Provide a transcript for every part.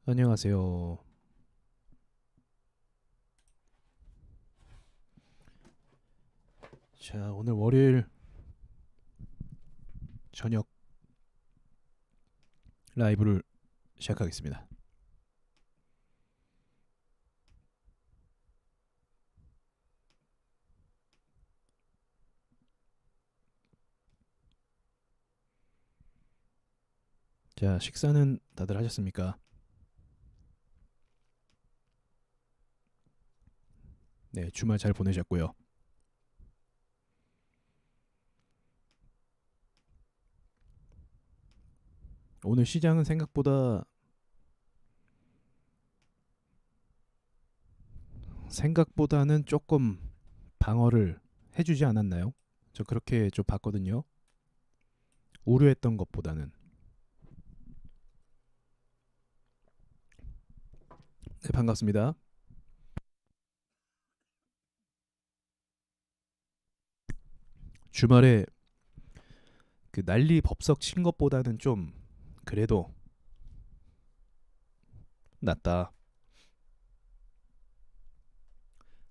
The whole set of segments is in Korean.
안녕하세요. 자, 오늘 월요일 저녁 라이브를 시작하겠습니다. 자, 식사는 다들 하셨습니까? 네, 주말 잘 보내셨고요. 오늘 시장은 생각보다는 조금 방어를 해주지 않았나요? 저 그렇게 좀 봤거든요. 우려했던 것보다는. 네, 반갑습니다. 주말에 그 난리 법석 친 것보다는 좀 그래도 낫다.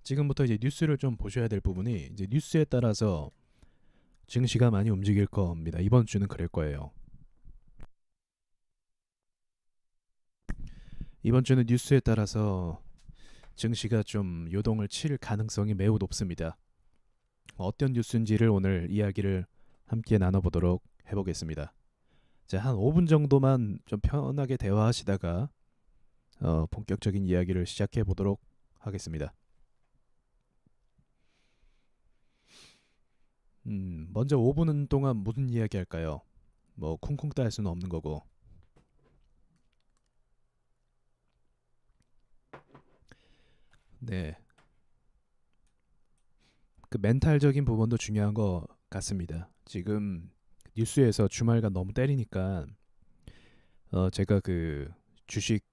지금부터 이제 뉴스를 좀 보셔야 될 부분이 이제 뉴스에 따라서 증시가 많이 움직일 겁니다. 이번 주는 그럴 거예요. 이번 주는 뉴스에 따라서 증시가 좀 요동을 칠 가능성이 매우 높습니다. 어떤 뉴스인지를 오늘 이야기를 함께 나눠보도록 해보겠습니다. 자, 한 5분 정도만 좀 편하게 대화하시다가 본격적인 이야기를 시작해 보도록 하겠습니다. 먼저 5분 동안 무슨 이야기 할까요? 뭐 쿵쿵 따일 수는 없는 거고. 네, 그 멘탈적인 부분도 중요한 것 같습니다. 지금 뉴스에서 주말간 너무 때리니까 제가 그 주식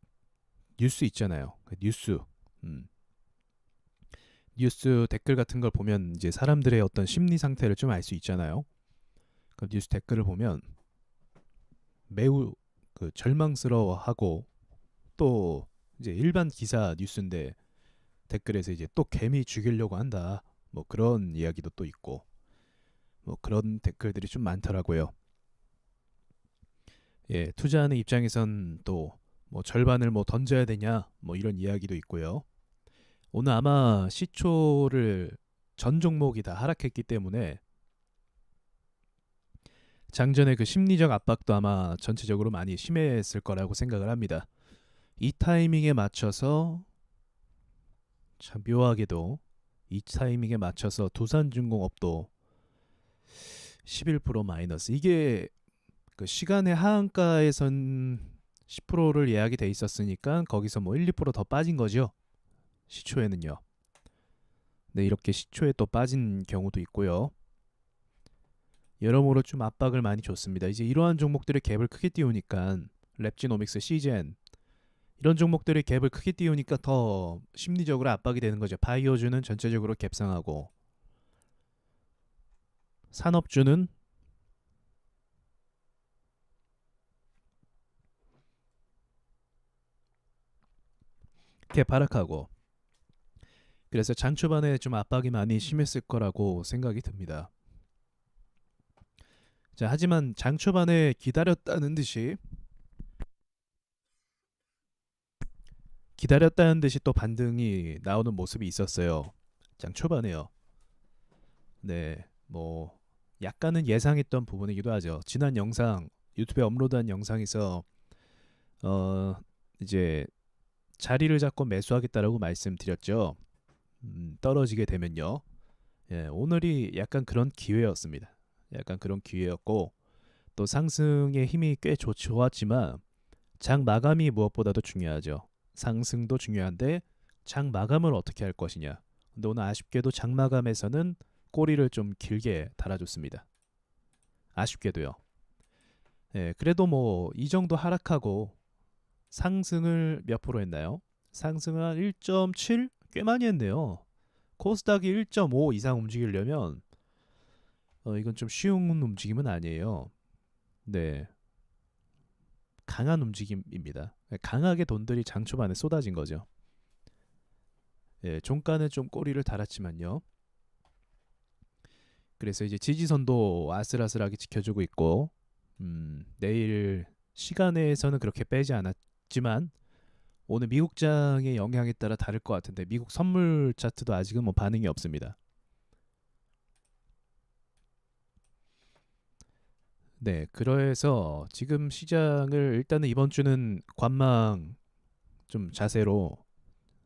뉴스 있잖아요. 그 음, 뉴스 댓글 같은 걸 보면 이제 사람들의 어떤 심리 상태를 좀 알 수 있잖아요. 그 뉴스 댓글을 보면 매우 그 절망스러워하고 또 이제 일반 기사 뉴스인데 댓글에서 이제 또 개미 죽이려고 한다. 뭐 그런 이야기도 또 있고 뭐 그런 댓글들이 좀 많더라고요. 예, 투자하는 입장에선 또 뭐 절반을 뭐 던져야 되냐 뭐 이런 이야기도 있고요. 오늘 아마 시초를 전 종목이 다 하락했기 때문에 장전의 그 심리적 압박도 아마 전체적으로 많이 심했을 거라고 생각을 합니다. 이 타이밍에 맞춰서 참 묘하게도 이 타이밍에 맞춰서 두산중공업도 11% 마이너스. 이게 그 시간의 하한가에선 10%를 예약이 돼 있었으니까 거기서 뭐 1, 2%더 빠진 거죠. 시초에는요. 네, 이렇게 시초에 또 빠진 경우도 있고요. 여러모로 좀 압박을 많이 줬습니다. 이제 이러한 종목들의 갭을 크게 띄우니까 랩지노믹스, 시젠 이런 종목들의 갭을 크게 띄우니까 더 심리적으로 압박이 되는 거죠. 바이오주는 전체적으로 갭상하고 산업주는 갭 하락하고 그래서 장 초반에 좀 압박이 많이 심했을 거라고 생각이 듭니다. 자, 하지만 장 초반에 기다렸다는 듯이 또 반등이 나오는 모습이 있었어요. 장 초반에요. 네, 뭐 약간은 예상했던 부분이기도 하죠. 지난 영상 유튜브에 업로드한 영상에서 어 이제 자리를 잡고 매수하겠다라고 말씀드렸죠. 떨어지게 되면요. 예, 오늘이 약간 그런 기회였습니다. 약간 그런 기회였고 또 상승의 힘이 꽤 좋았지만 장 마감이 무엇보다도 중요하죠. 상승도 중요한데 장 마감을 어떻게 할 것이냐. 근데 오늘 아쉽게도 장 마감에서는 꼬리를 좀 길게 달아줬습니다. 아쉽게도요. 예, 그래도 뭐 이 정도 하락하고 상승을 몇 프로 했나요? 상승을 한 1.7? 꽤 많이 했네요. 코스닥이 1.5 이상 움직이려면 이건 좀 쉬운 움직임은 아니에요. 네. 강한 움직임입니다. 강하게 돈들이 장 초반에 쏟아진 거죠. 예, 종가는 좀 꼬리를 달았지만요. 그래서 이제 지지선도 아슬아슬하게 지켜주고 있고, 내일 시간에서는 그렇게 빼지 않았지만 오늘 미국장의 영향에 따라 다를 것 같은데 미국 선물 차트도 아직은 뭐 반응이 없습니다. 네, 그래서 지금 시장을 일단은 이번 주는 관망 좀 자세로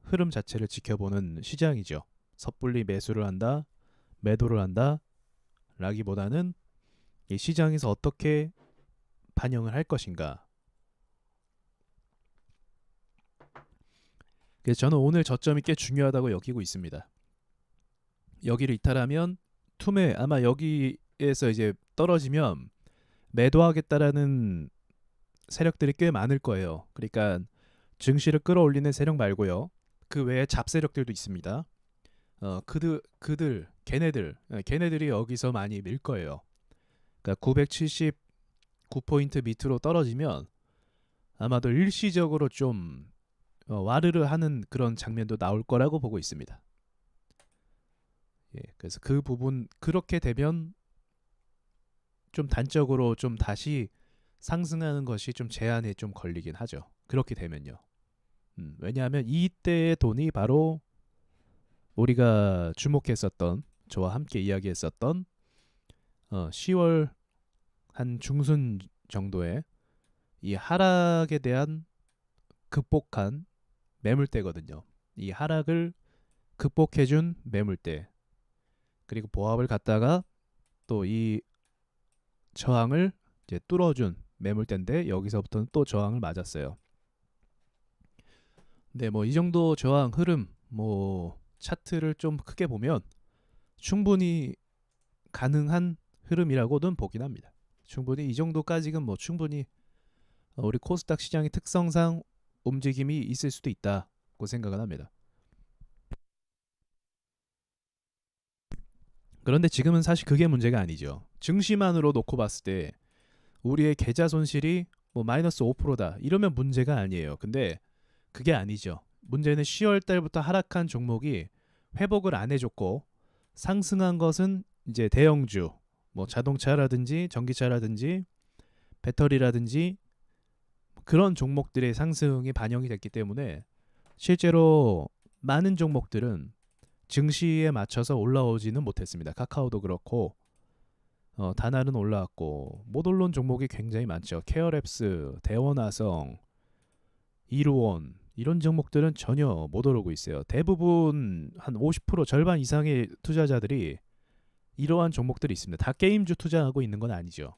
흐름 자체를 지켜보는 시장이죠. 섣불리 매수를 한다, 매도를 한다, 라기보다는 이 시장에서 어떻게 반영을 할 것인가. 그래서 저는 오늘 저점이 꽤 중요하다고 여기고 있습니다. 여기를 이탈하면 투매 아마 여기에서 이제 떨어지면 매도하겠다라는 세력들이 꽤 많을 거예요. 그러니까 증시를 끌어올리는 세력 말고요. 그 외에 잡세력들도 있습니다. 걔네들이 여기서 많이 밀 거예요. 그러니까 979포인트 밑으로 떨어지면 아마도 일시적으로 좀 와르르 하는 그런 장면도 나올 거라고 보고 있습니다. 예, 그래서 그 부분 그렇게 되면 좀 단적으로 좀 다시 상승하는 것이 좀 제한에 좀 걸리긴 하죠. 그렇게 되면요. 왜냐하면 이때의 돈이 바로 우리가 주목했었던 저와 함께 이야기했었던 10월 한 중순 정도에 이 하락에 대한 극복한 매물대거든요. 이 하락을 극복해준 매물대 그리고 보합을 갖다가 또 이 저항을 이제 뚫어준 매물대인데 여기서부터는 또 저항을 맞았어요. 네, 뭐 이 정도 저항 흐름 뭐 차트를 좀 크게 보면 충분히 가능한 흐름이라고는 보긴 합니다. 충분히 이 정도까지는 뭐 충분히 우리 코스닥 시장의 특성상 움직임이 있을 수도 있다고 생각을 합니다. 그런데 지금은 사실 그게 문제가 아니죠. 증시만으로 놓고 봤을 때 우리의 계좌 손실이 뭐 마이너스 5%다 이러면 문제가 아니에요. 근데 그게 아니죠. 문제는 10월 달부터 하락한 종목이 회복을 안 해줬고 상승한 것은 이제 대형주, 뭐 자동차라든지 전기차라든지 배터리라든지 그런 종목들의 상승이 반영이 됐기 때문에 실제로 많은 종목들은 증시에 맞춰서 올라오지는 못했습니다. 카카오도 그렇고 다날은 올라왔고 못 올라온 종목이 굉장히 많죠. 케어랩스, 대원화성, 이루온 이런 종목들은 전혀 못 오르고 있어요. 대부분 한 50% 절반 이상의 투자자들이 이러한 종목들이 있습니다. 다 게임주 투자하고 있는 건 아니죠.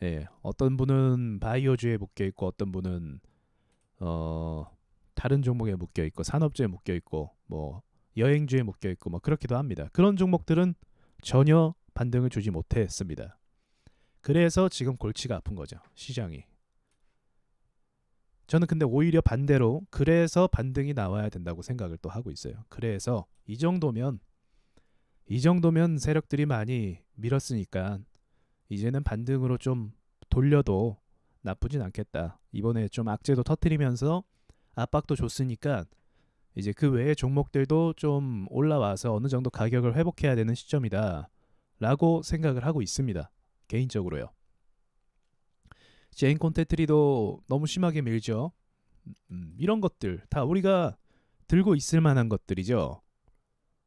예, 어떤 분은 바이오주에 묶여 있고 어떤 분은 어, 다른 종목에 묶여 있고 산업주에 묶여 있고 뭐 여행주에 묶여 있고 뭐 그렇기도 합니다. 그런 종목들은 전혀 반등을 주지 못했습니다. 그래서 지금 골치가 아픈 거죠. 시장이. 저는 근데 오히려 반대로 그래서 반등이 나와야 된다고 생각을 또 하고 있어요. 그래서 이 정도면 세력들이 많이 밀었으니까 이제는 반등으로 좀 돌려도 나쁘진 않겠다. 이번에 좀 악재도 터트리면서 압박도 줬으니까 이제 그 외의 종목들도 좀 올라와서 어느 정도 가격을 회복해야 되는 시점이다 라고 생각을 하고 있습니다. 개인적으로요. 제인 콘테트리도 너무 심하게 밀죠. 이런 것들 다 우리가 들고 있을 만한 것들이죠.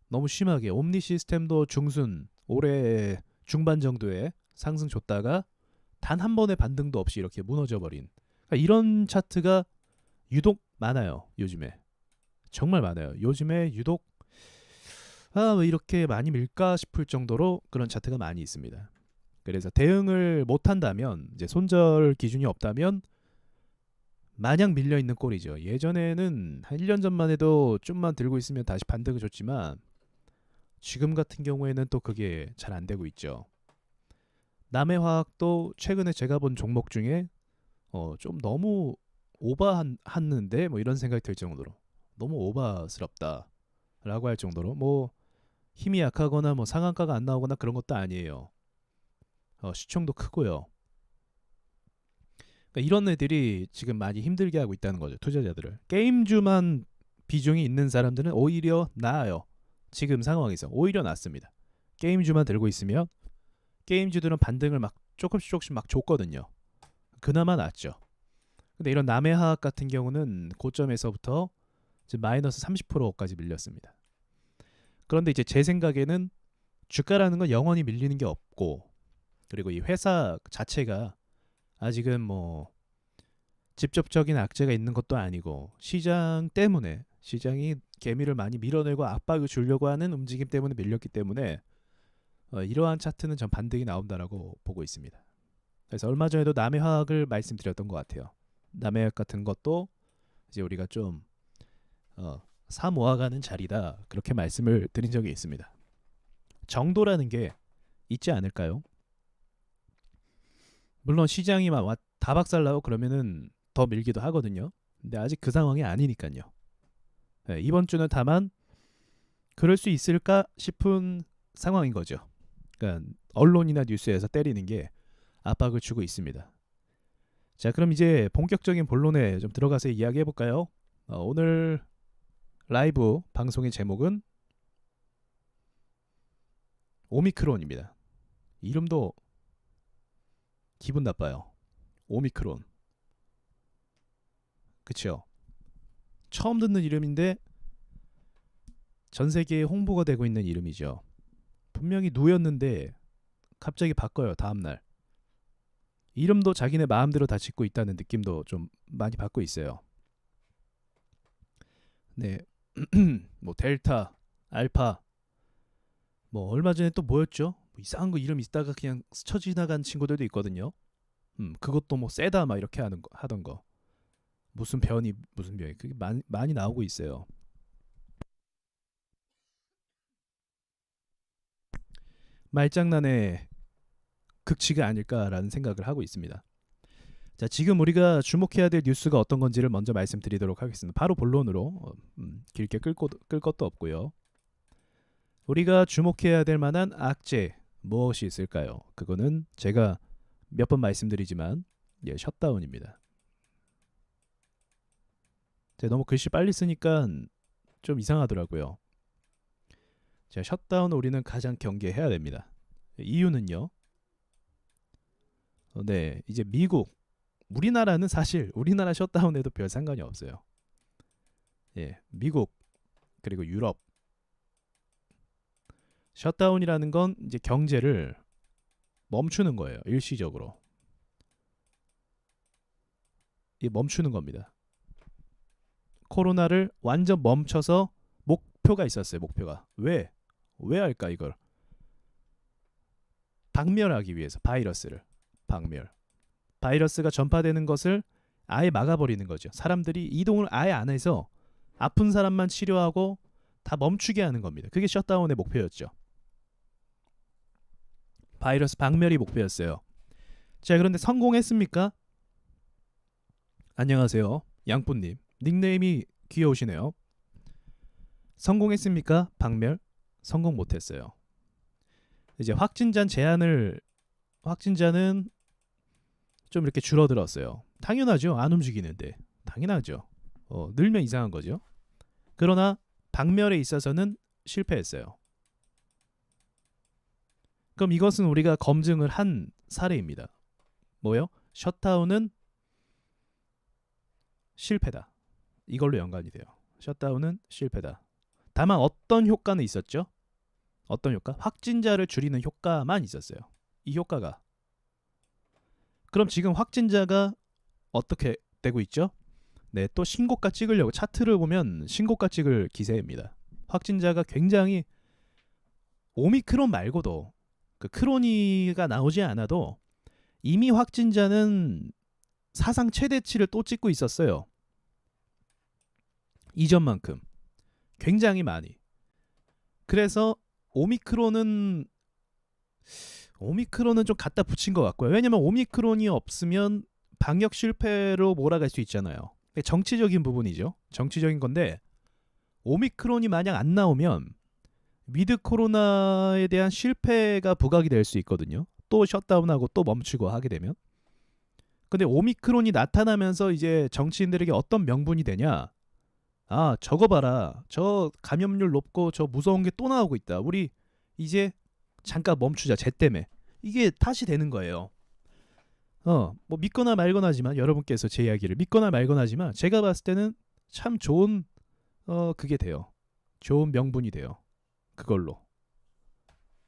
너무 심하게 옴니 시스템도 중순 올해 중반 정도에 상승 줬다가 단 한 번의 반등도 없이 이렇게 무너져 버린 그러니까 이런 차트가 유독 많아요. 요즘에 정말 많아요. 요즘에 유독 왜 이렇게 많이 밀까 싶을 정도로 그런 차트가 많이 있습니다. 그래서 대응을 못한다면 이제 손절 기준이 없다면 마냥 밀려 있는 꼴이죠. 예전에는 한 1년 전만 해도 좀만 들고 있으면 다시 반등을 줬지만 지금 같은 경우에는 또 그게 잘 안 되고 있죠. 남해화학도 최근에 제가 본 종목 중에 좀 너무 오버했는데 뭐 이런 생각이 들 정도로 너무 오버스럽다라고 할 정도로 뭐 힘이 약하거나 뭐 상한가가 안 나오거나 그런 것도 아니에요. 시총도 크고요. 그러니까 이런 애들이 지금 많이 힘들게 하고 있다는 거죠. 투자자들을. 게임주만 비중이 있는 사람들은 오히려 나아요. 지금 상황에서 오히려 낫습니다. 게임주만 들고 있으면 게임주들은 반등을 막 조금씩 막 줬거든요. 그나마 낫죠. 근데 이런 남의 하악 같은 경우는 고점에서부터 지금 마이너스 30%까지 밀렸습니다. 그런데 이제 제 생각에는 주가라는 건 영원히 밀리는 게 없고, 그리고 이 회사 자체가 아직은 뭐 직접적인 악재가 있는 것도 아니고, 시장 때문에, 시장이 개미를 많이 밀어내고 압박을 주려고 하는 움직임 때문에 밀렸기 때문에 이러한 차트는 전 반등이 나온다라고 보고 있습니다. 그래서 얼마 전에도 남의 화학을 말씀드렸던 것 같아요. 남의 화학 같은 것도 이제 우리가 좀 사 모아가는 자리다, 그렇게 말씀을 드린 적이 있습니다. 정도라는 게 있지 않을까요? 물론 시장이 막 다 박살나고 그러면은 더 밀기도 하거든요. 근데 아직 그 상황이 아니니까요. 네, 이번 주는 다만 그럴 수 있을까 싶은 상황인 거죠. 그러니까 언론이나 뉴스에서 때리는 게 압박을 주고 있습니다. 자, 그럼 이제 본격적인 본론에 좀 들어가서 이야기해 볼까요? 오늘 라이브 방송의 제목은 오미크론입니다. 이름도 기분 나빠요. 오미크론. 그쵸? 처음 듣는 이름인데 전 세계에 홍보가 되고 있는 이름이죠. 분명히 누였는데 갑자기 바꿔요, 다음날. 이름도 자기네 마음대로 다 짓고 있다는 느낌도 좀 많이 받고 있어요. 네. 뭐 델타, 알파, 뭐 얼마 전에 또 뭐였죠? 뭐 이상한 거 이름 있다가 그냥 스쳐 지나간 친구들도 있거든요. 그것도 뭐 세다 막 이렇게 하던 거. 무슨 변이 그게 많이 나오고 있어요. 말장난의 극치가 아닐까라는 생각을 하고 있습니다. 자, 지금 우리가 주목해야 될 뉴스가 어떤 건지를 먼저 말씀드리도록 하겠습니다. 바로 본론으로 길게 끌 것도 없고요. 우리가 주목해야 될 만한 악재 무엇이 있을까요? 그거는 제가 몇 번 말씀드리지만 셧다운입니다. 제가 너무 글씨 빨리 쓰니까 좀 이상하더라고요. 자, 셧다운 우리는 가장 경계해야 됩니다. 이유는요. 네, 이제 미국, 우리나라는 사실 우리나라 셧다운에도 별 상관이 없어요. 예, 미국 그리고 유럽 셧다운이라는 건 이제 경제를 멈추는 거예요. 일시적으로. 이 멈추는 겁니다. 코로나를 완전 멈춰서 목표가 있었어요. 목표가. 왜 할까 이걸? 박멸하기 위해서. 바이러스를 박멸. 바이러스가 전파되는 것을 아예 막아버리는 거죠. 사람들이 이동을 아예 안 해서 아픈 사람만 치료하고 다 멈추게 하는 겁니다. 그게 셧다운의 목표였죠. 바이러스 박멸이 목표였어요. 자, 그런데 성공했습니까? 안녕하세요, 양뿌님. 닉네임이 귀여우시네요. 성공했습니까? 박멸? 성공 못했어요. 이제 확진자는 좀 이렇게 줄어들었어요. 당연하죠. 안 움직이는데. 당연하죠. 늘면 이상한 거죠. 그러나 박멸에 있어서는 실패했어요. 그럼 이것은 우리가 검증을 한 사례입니다. 뭐요? 셧다운은 실패다. 이걸로 연관이 돼요. 셧다운은 실패다. 다만 어떤 효과는 있었죠? 어떤 효과? 확진자를 줄이는 효과만 있었어요. 이 효과가. 그럼 지금 확진자가 어떻게 되고 있죠? 네, 또 신고가 찍으려고 차트를 보면 신고가 찍을 기세입니다. 확진자가 굉장히 오미크론 말고도 그 크로니가 나오지 않아도 이미 확진자는 사상 최대치를 또 찍고 있었어요. 이전만큼 굉장히 많이. 그래서 오미크론은 좀 갖다 붙인 것 같고요. 왜냐면 오미크론이 없으면 방역 실패로 몰아갈 수 있잖아요. 정치적인 부분이죠. 정치적인 건데 오미크론이 만약 안 나오면 위드 코로나에 대한 실패가 부각이 될 수 있거든요. 또 셧다운하고 또 멈추고 하게 되면. 근데 오미크론이 나타나면서 이제 정치인들에게 어떤 명분이 되냐? 아, 저거 봐라. 저 감염률 높고 저 무서운 게 또 나오고 있다. 우리 이제 잠깐 멈추자. 쟤 때문에. 이게 탓이 되는 거예요. 뭐 믿거나 말거나 하지만 여러분께서 제 이야기를 믿거나 말거나 하지만 제가 봤을 때는 참 좋은 그게 돼요. 좋은 명분이 돼요. 그걸로.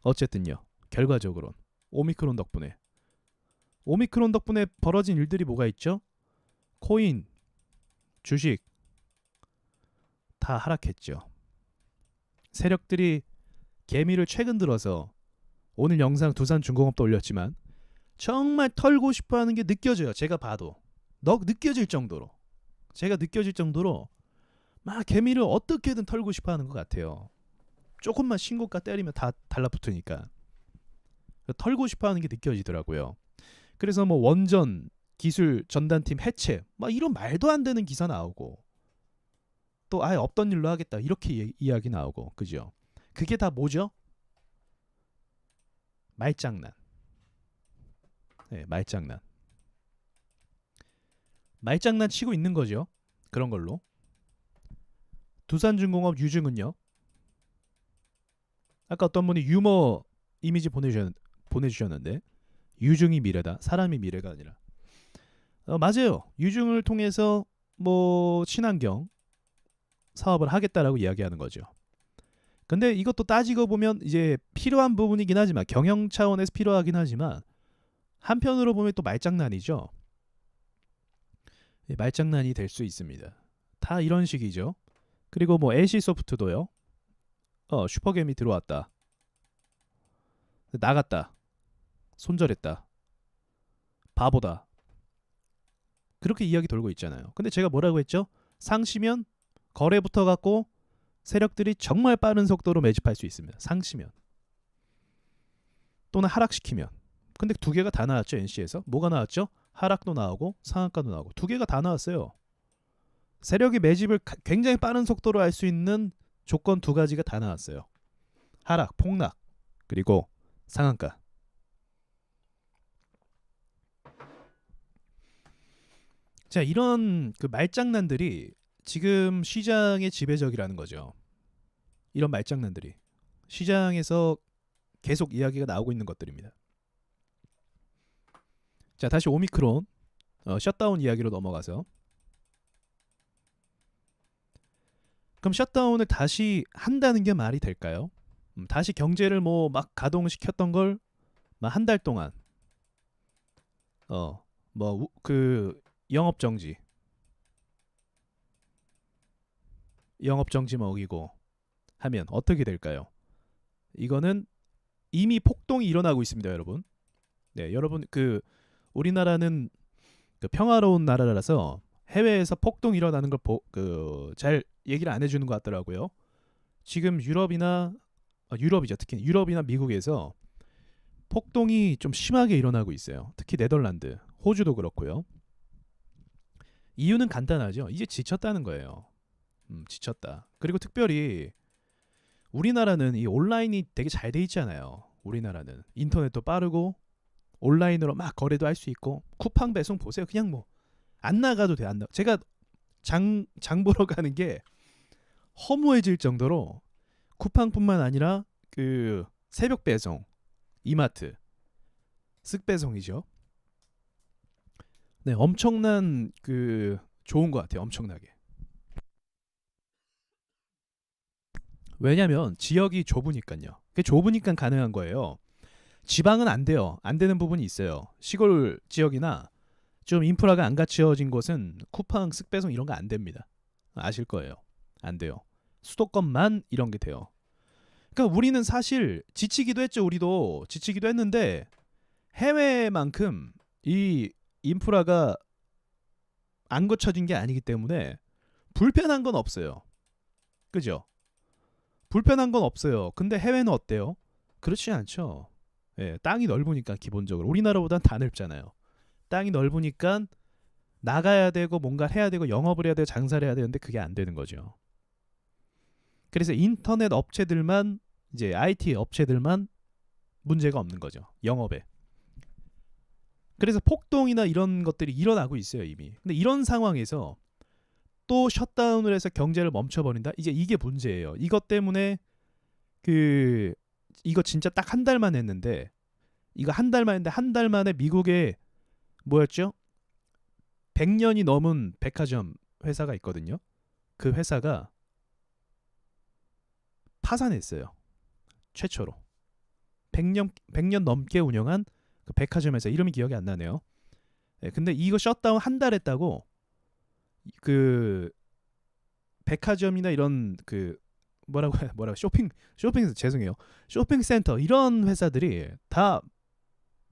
어쨌든요. 결과적으로는 오미크론 덕분에 벌어진 일들이 뭐가 있죠? 코인, 주식 다 하락했죠. 세력들이 개미를 최근 들어서 오늘 영상 두산중공업도 올렸지만 정말 털고 싶어하는 게 느껴져요. 제가 봐도 느껴질 정도로 막 개미를 어떻게든 털고 싶어하는 것 같아요. 조금만 신고가 때리면 다 달라붙으니까 털고 싶어하는 게 느껴지더라고요. 그래서 뭐 원전 기술 전단팀 해체 막 이런 말도 안 되는 기사 나오고 또 아예 없던 일로 하겠다 이렇게 이야기 나오고 그죠? 그게 다 뭐죠? 말장난. 네, 말장난 치고 있는 거죠. 그런 걸로. 두산중공업 유증은요. 아까 어떤 분이 유머 이미지 보내주셨는데 유증이 미래다. 사람이 미래가 아니라. 맞아요. 유증을 통해서 뭐 친환경 사업을 하겠다라고 이야기하는 거죠. 근데 이것도 따지고 보면 이제 필요한 부분이긴 하지만 경영 차원에서 필요하긴 하지만 한편으로 보면 또 말장난이죠. 말장난이 될 수 있습니다. 다 이런 식이죠. 그리고 뭐 LC소프트도요. 슈퍼겜이 들어왔다. 나갔다. 손절했다. 바보다. 그렇게 이야기 돌고 있잖아요. 근데 제가 뭐라고 했죠? 상시면 거래 붙어갖고 세력들이 정말 빠른 속도로 매집할 수 있습니다. 상시면. 또는 하락시키면. 근데 두 개가 다 나왔죠. NC에서. 뭐가 나왔죠? 하락도 나오고 상한가도 나오고 두 개가 다 나왔어요. 세력의 매집을 굉장히 빠른 속도로 할 수 있는 조건 두 가지가 다 나왔어요. 하락, 폭락, 그리고 상한가. 자, 이런 그 말장난들이 지금 시장의 지배적이라는 거죠. 이런 말장난들이 시장에서 계속 이야기가 나오고 있는 것들입니다. 자, 다시 오미크론 셧다운 이야기로 넘어가서 그럼 셧다운을 다시 한다는 게 말이 될까요? 다시 경제를 뭐 막 가동시켰던 걸 막 한 달 동안 뭐 그 영업 정지 먹이고 하면 어떻게 될까요? 이거는 이미 폭동이 일어나고 있습니다, 여러분. 네, 여러분 그 우리나라는 그 평화로운 나라라서 해외에서 폭동 일어나는 걸 잘 얘기를 안 해주는 것 같더라고요. 지금 유럽이죠. 특히 유럽이나 미국에서 폭동이 좀 심하게 일어나고 있어요. 특히 네덜란드, 호주도 그렇고요. 이유는 간단하죠. 이제 지쳤다는 거예요. 지쳤다. 그리고 특별히 우리나라는 이 온라인이 되게 잘 돼 있잖아요. 우리나라는 인터넷도 빠르고 온라인으로 막 거래도 할 수 있고 쿠팡 배송 보세요. 그냥 뭐 안 나가도 돼. 제가 장 보러 가는 게 허무해질 정도로 쿠팡뿐만 아니라 그 새벽 배송, 이마트, 쓱 배송이죠. 네, 엄청난 그 좋은 것 같아요. 엄청나게. 왜냐면 지역이 좁으니까요. 그게 좁으니까 가능한 거예요. 지방은 안 돼요. 안 되는 부분이 있어요. 시골 지역이나 좀 인프라가 안 갖춰진 곳은 쿠팡, 쓱배송 이런 거 안 됩니다. 아실 거예요. 안 돼요. 수도권만 이런 게 돼요. 그러니까 우리는 사실 지치기도 했죠. 우리도 지치기도 했는데 해외만큼 이 인프라가 안 갖춰진 게 아니기 때문에 불편한 건 없어요. 그죠? 불편한 건 없어요. 근데 해외는 어때요? 그렇지 않죠. 예, 땅이 넓으니까 기본적으로 우리나라보단 다 넓잖아요. 땅이 넓으니까 나가야 되고 뭔가 해야 되고 영업을 해야 되고 장사를 해야 되는데 그게 안 되는 거죠. 그래서 인터넷 업체들만 이제 IT 업체들만 문제가 없는 거죠. 영업에. 그래서 폭동이나 이런 것들이 일어나고 있어요 이미. 근데 이런 상황에서 또 셧다운을 해서 경제를 멈춰버린다. 이제 이게 문제예요. 이것 때문에 그 이거 진짜 딱 한 달만 했는데 이거 한 달만 했는데 한 달 만에 미국에 뭐였죠? 100년이 넘은 백화점 회사가 있거든요. 그 회사가 파산했어요. 최초로. 100년 넘게 운영한 그 백화점 회사 이름이 기억이 안 나네요. 네, 근데 이거 셧다운 한 달 했다고 그 백화점이나 이런 그 뭐라고 쇼핑 죄송해요. 쇼핑센터 이런 회사들이 다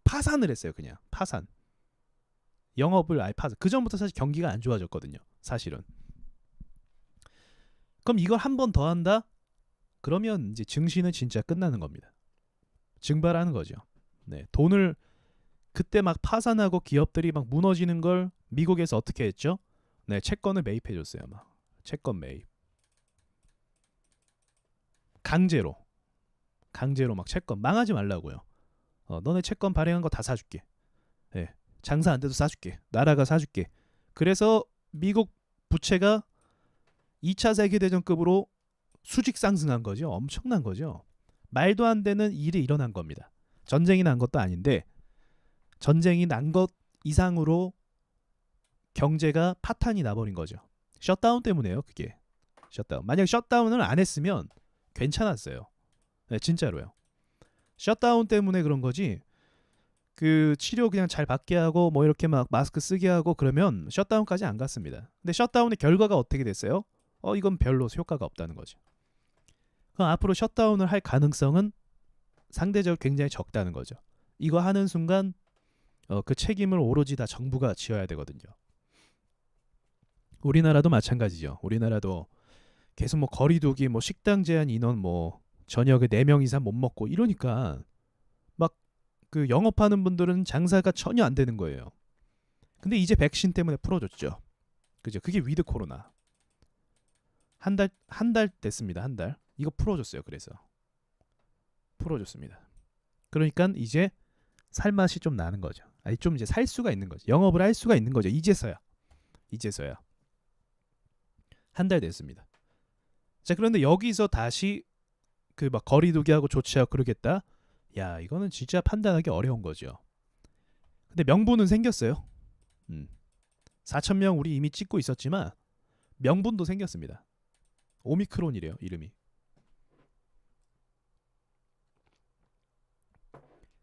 파산을 했어요. 그냥 파산. 영업을 아예 파산. 그 전부터 사실 경기가 안 좋아졌거든요. 사실은. 그럼 이걸 한 번 더 한다? 그러면 이제 증시는 진짜 끝나는 겁니다. 증발하는 거죠. 네, 돈을 그때 막 파산하고 기업들이 막 무너지는 걸 미국에서 어떻게 했죠? 네, 채권을 매입해줬어요. 막 채권 매입. 강제로 막 채권 망하지 말라고요. 너네 채권 발행한 거 다 사줄게. 네, 장사 안 돼도 사줄게. 나라가 사줄게. 그래서 미국 부채가 2차 세계대전급으로 수직 상승한 거죠. 엄청난 거죠. 말도 안 되는 일이 일어난 겁니다. 전쟁이 난 것도 아닌데 전쟁이 난 것 이상으로 경제가 파탄이 나버린 거죠. 셧다운 때문에요. 그게 셧다운. 만약 셧다운을 안 했으면 괜찮았어요. 네, 진짜로요. 셧다운 때문에 그런 거지. 그 치료 그냥 잘 받게 하고 뭐 이렇게 막 마스크 쓰게 하고 그러면 셧다운까지 안 갔습니다. 근데 셧다운의 결과가 어떻게 됐어요? 이건 별로 효과가 없다는 거죠. 그럼 앞으로 셧다운을 할 가능성은 상대적으로 굉장히 적다는 거죠. 이거 하는 순간 그 책임을 오로지 다 정부가 지어야 되거든요. 우리나라도 마찬가지죠. 우리나라도 계속 뭐 거리두기, 뭐 식당 제한 인원, 뭐 저녁에 4명 이상 못 먹고 이러니까 막 그 영업하는 분들은 장사가 전혀 안 되는 거예요. 근데 이제 백신 때문에 풀어줬죠. 그죠? 그게 위드 코로나. 한 달 됐습니다. 한 달. 이거 풀어줬어요. 그래서 풀어줬습니다. 그러니까 이제 살 맛이 좀 나는 거죠. 아니 좀 이제 살 수가 있는 거죠. 영업을 할 수가 있는 거죠. 이제서야 한 달 됐습니다. 자, 그런데 여기서 다시 그 막 거리두기하고 조치하고 그러겠다. 야, 이거는 진짜 판단하기 어려운 거죠. 근데 명분은 생겼어요. 4,000명 우리 이미 찍고 있었지만 명분도 생겼습니다. 오미크론이래요, 이름이.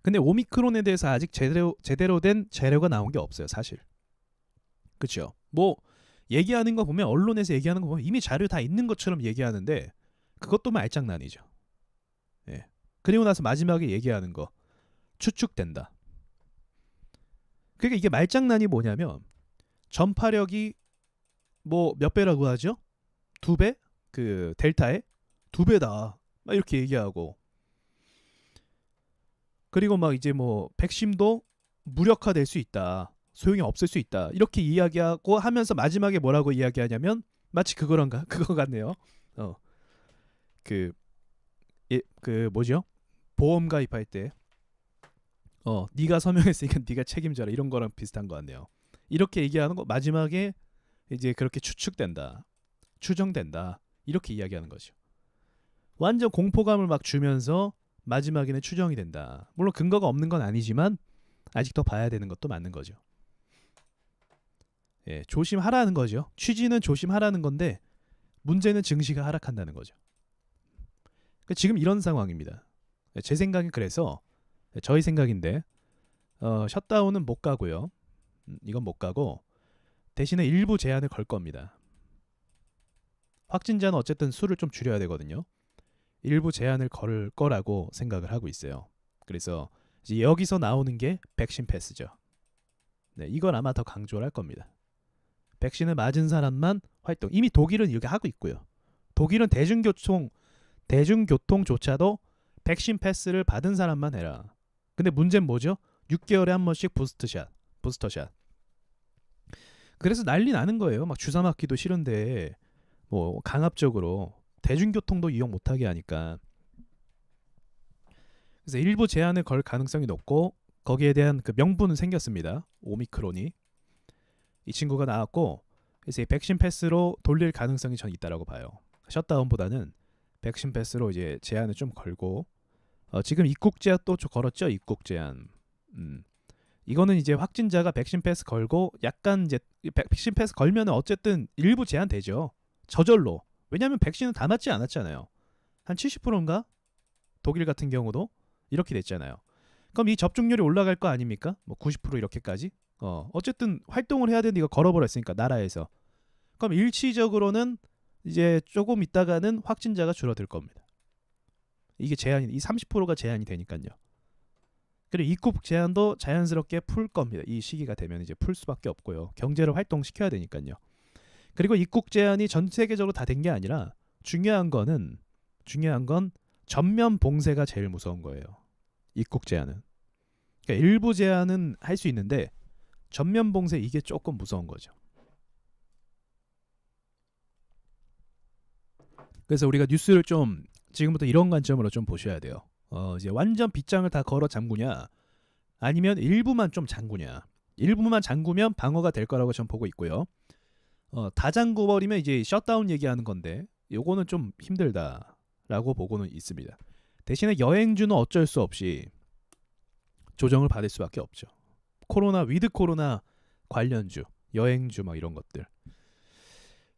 근데 오미크론에 대해서 아직 제대로 된 재료가 나온 게 없어요, 사실. 그렇죠? 뭐 얘기하는 거 보면 언론에서 얘기하는 거 보면 이미 자료 다 있는 것처럼 얘기하는데 그것도 말장난이죠. 예. 그리고 나서 마지막에 얘기하는 거 추측된다. 그러니까 이게 말장난이 뭐냐면 전파력이 뭐 몇 배라고 하죠? 2배? 그 델타에 2배다. 막 이렇게 얘기하고 그리고 막 이제 뭐 백신도 무력화될 수 있다. 소용이 없을 수 있다. 이렇게 이야기하고 하면서 마지막에 뭐라고 이야기하냐면 마치 그거란가? 그거 같네요. 그 뭐죠? 보험 가입할 때 네가 서명했으니까 네가 책임져라 이런 거랑 비슷한 거 같네요. 이렇게 얘기하는 거 마지막에 이제 그렇게 추측된다. 추정된다. 이렇게 이야기하는 거죠. 완전 공포감을 막 주면서 마지막에는 추정이 된다. 물론 근거가 없는 건 아니지만 아직 더 봐야 되는 것도 맞는 거죠. 예, 조심하라는 거죠. 취지는 조심하라는 건데 문제는 증시가 하락한다는 거죠. 그러니까 지금 이런 상황입니다. 제 생각은 그래서 저희 생각인데 셧다운은 못 가고요. 이건 못 가고 대신에 일부 제한을 걸 겁니다. 확진자는 어쨌든 수를 좀 줄여야 되거든요. 일부 제한을 걸 거라고 생각을 하고 있어요. 그래서 이제 여기서 나오는 게 백신 패스죠. 네, 이걸 아마 더 강조를 할 겁니다. 백신을 맞은 사람만 활동. 이미 독일은 이렇게 하고 있고요. 독일은 대중교통조차도 백신 패스를 받은 사람만 해라. 근데 문제는 뭐죠? 6개월에 한 번씩 부스터샷. 그래서 난리 나는 거예요. 막 주사 맞기도 싫은데 뭐 강압적으로 대중교통도 이용 못하게 하니까. 그래서 일부 제한을 걸 가능성이 높고 거기에 대한 그 명분은 생겼습니다. 오미크론이 이 친구가 나왔고 그래서 이 백신 패스로 돌릴 가능성이 전 있다라고 봐요. 셧다운보다는 백신 패스로 이제 제한을 좀 걸고 지금 입국 제한 또 걸었죠. 입국 제한. 이거는 이제 확진자가 백신 패스 걸고 약간 이제 백신 패스 걸면 어쨌든 일부 제한되죠. 저절로. 왜냐하면 백신은 다 맞지 않았잖아요. 한 70%인가? 독일 같은 경우도 이렇게 됐잖아요. 그럼 이 접종률이 올라갈 거 아닙니까? 뭐 90% 이렇게까지? 어쨌든 활동을 해야 되는데 이거 걸어버렸으니까 나라에서. 그럼 일시적으로는 이제 조금 있다가는 확진자가 줄어들 겁니다. 이게 제한이 이 30%가 제한이 되니까요. 그리고 입국 제한도 자연스럽게 풀 겁니다. 이 시기가 되면 이제 풀 수밖에 없고요. 경제를 활동시켜야 되니까요. 그리고 입국 제한이 전 세계적으로 다 된 게 아니라 중요한 건 전면 봉쇄가 제일 무서운 거예요. 입국 제한은. 그러니까 일부 제한은 할 수 있는데 전면 봉쇄 이게 조금 무서운 거죠. 그래서 우리가 뉴스를 좀 지금부터 이런 관점으로 좀 보셔야 돼요. 이제 완전 빗장을 다 걸어 잠그냐 아니면 일부만 좀 잠그냐. 일부만 잠그면 방어가 될 거라고 전 보고 있고요. 다 잠궈버리면 이제 셧다운 얘기하는 건데 요거는 좀 힘들다라고 보고는 있습니다. 대신에 여행주는 어쩔 수 없이 조정을 받을 수밖에 없죠. 코로나 위드 코로나 관련주, 여행주 막 이런 것들.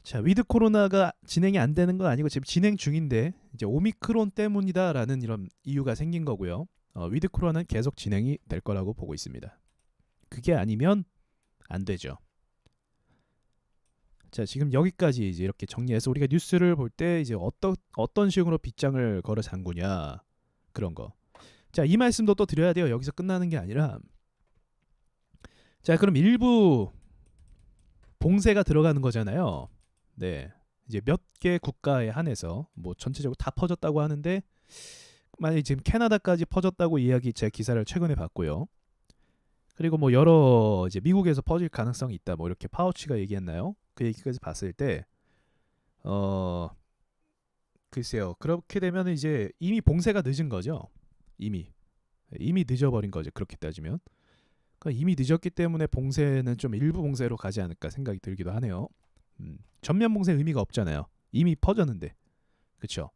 자, 위드 코로나가 진행이 안 되는 건 아니고 지금 진행 중인데 이제 오미크론 때문이다라는 이런 이유가 생긴 거고요. 위드 코로나는 계속 진행이 될 거라고 보고 있습니다. 그게 아니면 안 되죠. 자, 지금 여기까지 이제 이렇게 정리해서 우리가 뉴스를 볼 때 이제 어떤 식으로 빗장을 걸어 잠그냐 그런 거. 자, 이 말씀도 또 드려야 돼요. 여기서 끝나는 게 아니라. 자, 그럼 일부 봉쇄가 들어가는 거잖아요. 네, 이제 몇 개 국가에 한해서 뭐 전체적으로 다 퍼졌다고 하는데 만약에 지금 캐나다까지 퍼졌다고 이야기 제 기사를 최근에 봤고요. 그리고 뭐 여러 이제 미국에서 퍼질 가능성이 있다 뭐 이렇게 파우치가 얘기했나요? 그 얘기까지 봤을 때 글쎄요. 그렇게 되면 이제 이미 봉쇄가 늦은 거죠. 이미 늦어버린 거죠. 그렇게 따지면 그러니까 이미 늦었기 때문에 봉쇄는 좀 일부 봉쇄로 가지 않을까 생각이 들기도 하네요. 전면 봉쇄 의미가 없잖아요. 이미 퍼졌는데. 그렇죠.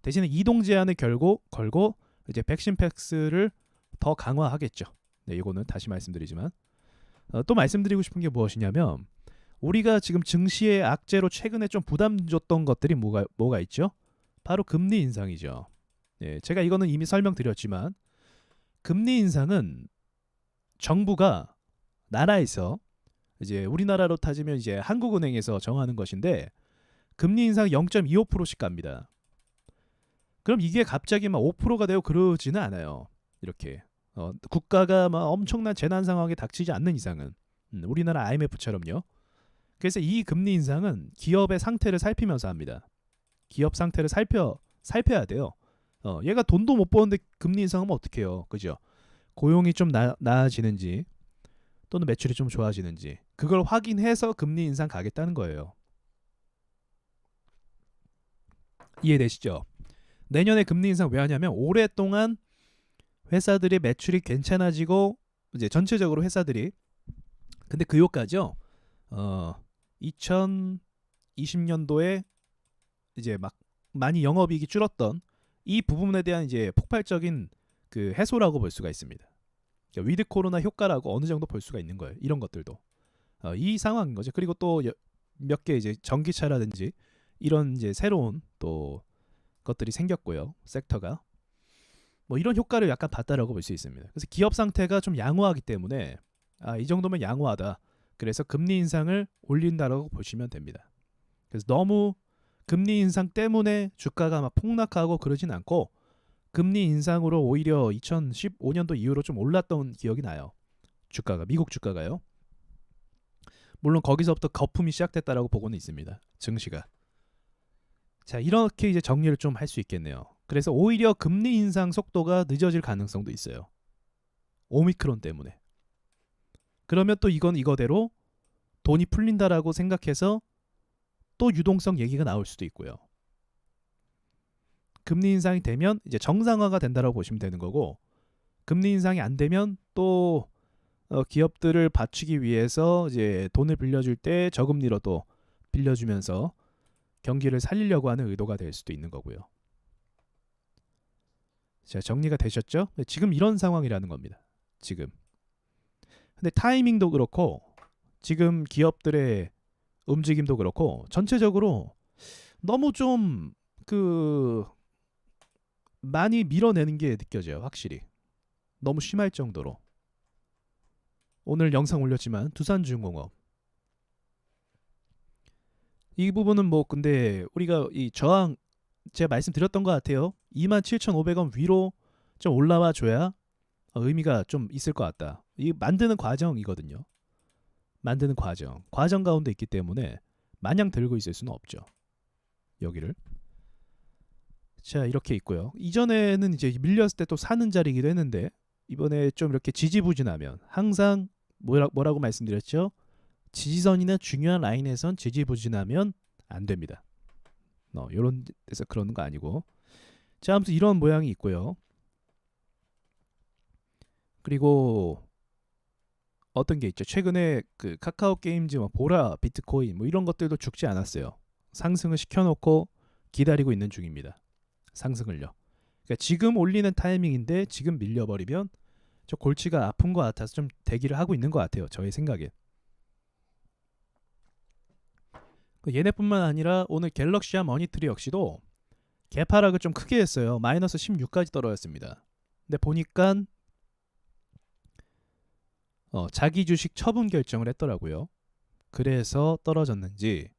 대신에 이동 제한을 걸고 이제 백신 패스를 더 강화하겠죠. 네, 이거는 다시 말씀드리지만 또 말씀드리고 싶은 게 무엇이냐면 우리가 지금 증시의 악재로 최근에 좀 부담 줬던 것들이 뭐가 있죠? 바로 금리 인상이죠. 네, 제가 이거는 이미 설명드렸지만 금리 인상은 정부가 나라에서 이제 우리나라로 따지면 이제 한국은행에서 정하는 것인데 금리 인상 0.25%씩 갑니다. 그럼 이게 갑자기 막 5%가 되고 그러지는 않아요. 이렇게 국가가 막 엄청난 재난 상황에 닥치지 않는 이상은 우리나라 IMF처럼요. 그래서 이 금리 인상은 기업의 상태를 살피면서 합니다. 기업 상태를 살펴야 돼요. 얘가 돈도 못 버는데 금리 인상하면 어떡해요. 그죠? 고용이 좀 나아지는지 또는 매출이 좀 좋아지는지 그걸 확인해서 금리 인상 가겠다는 거예요. 이해되시죠? 내년에 금리 인상 왜 하냐면 오랫동안 회사들의 매출이 괜찮아지고 이제 전체적으로 회사들이 근데 그 효과죠. 2020년도에 이제 막 많이 영업이익이 줄었던 이 부분에 대한 이제 폭발적인 그 해소라고 볼 수가 있습니다. 그러니까 위드 코로나 효과라고 어느 정도 볼 수가 있는 거예요. 이런 것들도 이 상황인 거죠. 그리고 또 몇 개 이제 전기차라든지 이런 이제 새로운 또 것들이 생겼고요. 섹터가 뭐 이런 효과를 약간 봤다라고 볼 수 있습니다. 그래서 기업 상태가 좀 양호하기 때문에 이 정도면 양호하다. 그래서 금리 인상을 올린다라고 보시면 됩니다. 그래서 너무 금리 인상 때문에 주가가 막 폭락하고 그러진 않고 금리 인상으로 오히려 2015년도 이후로 좀 올랐던 기억이 나요. 주가가 미국 주가가요. 물론 거기서부터 거품이 시작됐다라고 보고는 있습니다. 증시가. 자, 이렇게 이제 정리를 좀 할 수 있겠네요. 그래서 오히려 금리 인상 속도가 늦어질 가능성도 있어요. 오미크론 때문에. 그러면 또 이건 이거대로 돈이 풀린다라고 생각해서 또 유동성 얘기가 나올 수도 있고요. 금리 인상이 되면 이제 정상화가 된다라고 보시면 되는 거고 금리 인상이 안 되면 또 기업들을 받치기 위해서 이제 돈을 빌려줄 때 저금리로 또 빌려주면서 경기를 살리려고 하는 의도가 될 수도 있는 거고요. 자, 정리가 되셨죠? 지금 이런 상황이라는 겁니다. 지금. 근데 타이밍도 그렇고 지금 기업들의 움직임도 그렇고 전체적으로 너무 좀 많이 밀어내는 게 느껴져요. 확실히. 너무 심할 정도로. 오늘 영상 올렸지만 두산중공업 이 부분은 뭐 근데 우리가 이 저항 제가 말씀드렸던 것 같아요. 27,500원 위로 좀 올라와 줘야 의미가 좀 있을 것 같다. 이 만드는 과정이거든요. 만드는 과정 가운데 있기 때문에 마냥 들고 있을 수는 없죠. 여기를. 자, 이렇게 있고요. 이전에는 이제 밀렸을 때 또 사는 자리이기도 했는데 이번에 좀 이렇게 지지부진하면 항상 뭐라고 말씀드렸죠? 지지선이나 중요한 라인에선 지지부진하면 안 됩니다. 이런 데서 그러는 거 아니고. 자, 아무튼 이런 모양이 있고요. 그리고 어떤 게 있죠? 최근에 그 카카오 게임즈, 보라, 비트코인 뭐 이런 것들도 죽지 않았어요. 상승을 시켜놓고 기다리고 있는 중입니다. 상승을요. 그러니까 지금 올리는 타이밍인데 지금 밀려버리면 저 골치가 아픈 것 같아서 좀 대기를 하고 있는 것 같아요. 저의 생각에. 얘네뿐만 아니라 오늘 갤럭시와 머니트리 역시도 개파락을 좀 크게 했어요. 마이너스 16까지 떨어졌습니다. 근데 보니까 자기 주식 처분 결정을 했더라고요. 그래서 떨어졌는지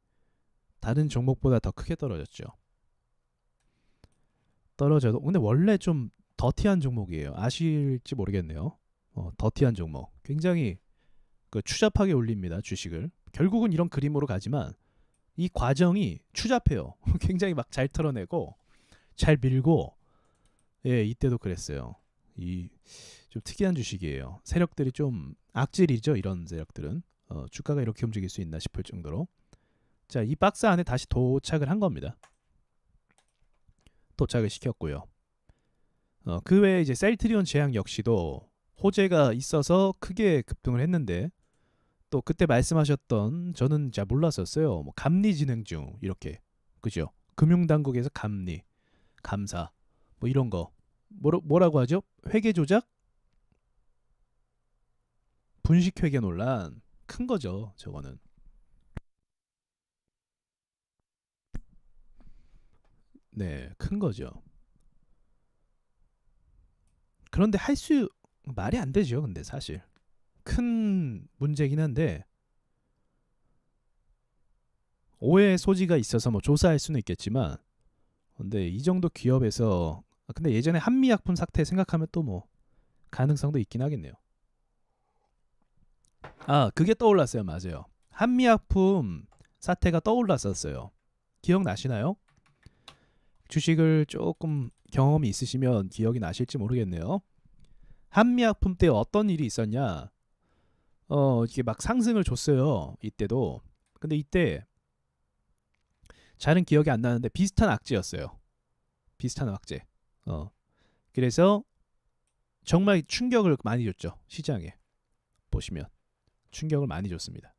다른 종목보다 더 크게 떨어졌죠. 떨어져도 근데 원래 좀 더티한 종목이에요. 아실지 모르겠네요. 더티한 종목. 굉장히 추잡하게 올립니다. 주식을. 결국은 이런 그림으로 가지만 이 과정이 추잡해요. 굉장히 막 잘 털어내고 잘 밀고 예, 이때도 그랬어요. 이 좀 특이한 주식이에요. 세력들이 좀 악질이죠. 이런 세력들은. 주가가 이렇게 움직일 수 있나 싶을 정도로. 자, 이 박스 안에 다시 도착을 한 겁니다. 도착을 시켰고요. 그 외에 이제 셀트리온 제약 역시도 호재가 있어서 크게 급등을 했는데 또 그때 말씀하셨던 저는 잘 몰랐었어요. 뭐 감리 진행 중 이렇게 그죠? 금융당국에서 감리, 감사 뭐 이런 거 뭐라고 하죠? 회계 조작, 분식 회계 논란 큰 거죠. 저거는. 네, 큰 거죠. 그런데 말이 안 되죠. 근데 사실 큰 문제긴 한데 오해의 소지가 있어서 뭐 조사할 수는 있겠지만 근데 이 정도 기업에서 근데 예전에 한미약품 사태 생각하면 또 뭐 가능성도 있긴 하겠네요. 아, 그게 떠올랐어요. 맞아요. 한미약품 사태가 떠올랐었어요. 기억나시나요? 주식을 조금 경험이 있으시면 기억이 나실지 모르겠네요. 한미약품 때 어떤 일이 있었냐? 이게 막 상승을 줬어요. 이때도. 근데 이때 잘은 기억이 안 나는데 비슷한 악재였어요. 비슷한 악재. 그래서 정말 충격을 많이 줬죠. 시장에. 보시면 충격을 많이 줬습니다.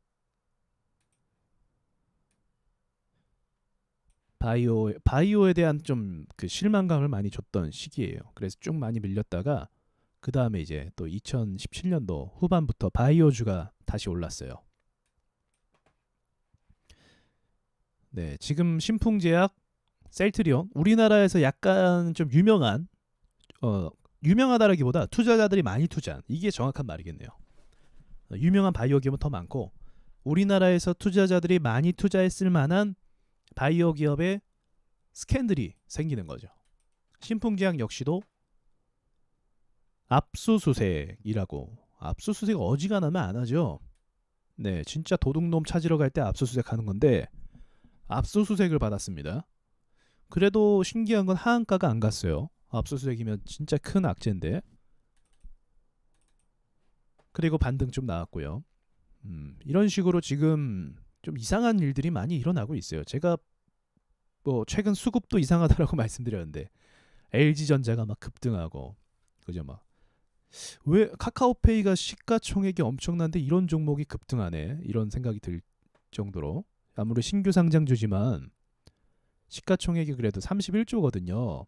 바이오에 대한 좀 그 실망감을 많이 줬던 시기예요. 그래서 쭉 많이 밀렸다가 그 다음에 이제 또 2017년도 후반부터 바이오주가 다시 올랐어요. 네, 지금 신풍제약, 셀트리온 우리나라에서 약간 좀 유명하다라기보다 투자자들이 많이 투자한 이게 정확한 말이겠네요. 유명한 바이오 기업은 더 많고 우리나라에서 투자자들이 많이 투자했을 만한 바이오 기업의 스캔들이 생기는 거죠. 신풍제약 역시도 압수수색이라고. 압수수색 어지간하면 안 하죠. 네, 진짜 도둑놈 찾으러 갈 때 압수수색 하는 건데 압수수색을 받았습니다. 그래도 신기한 건 하한가가 안 갔어요. 압수수색이면 진짜 큰 악재인데. 그리고 반등 좀 나왔고요. 이런 식으로 지금 좀 이상한 일들이 많이 일어나고 있어요. 제가 뭐 최근 수급도 이상하다라고 말씀드렸는데 LG전자가 막 급등하고 그죠 막 왜 카카오페이가 시가총액이 엄청난데 이런 종목이 급등하네, 이런 생각이 들 정도로. 아무리 신규 상장주지만 시가총액이 그래도 31조거든요.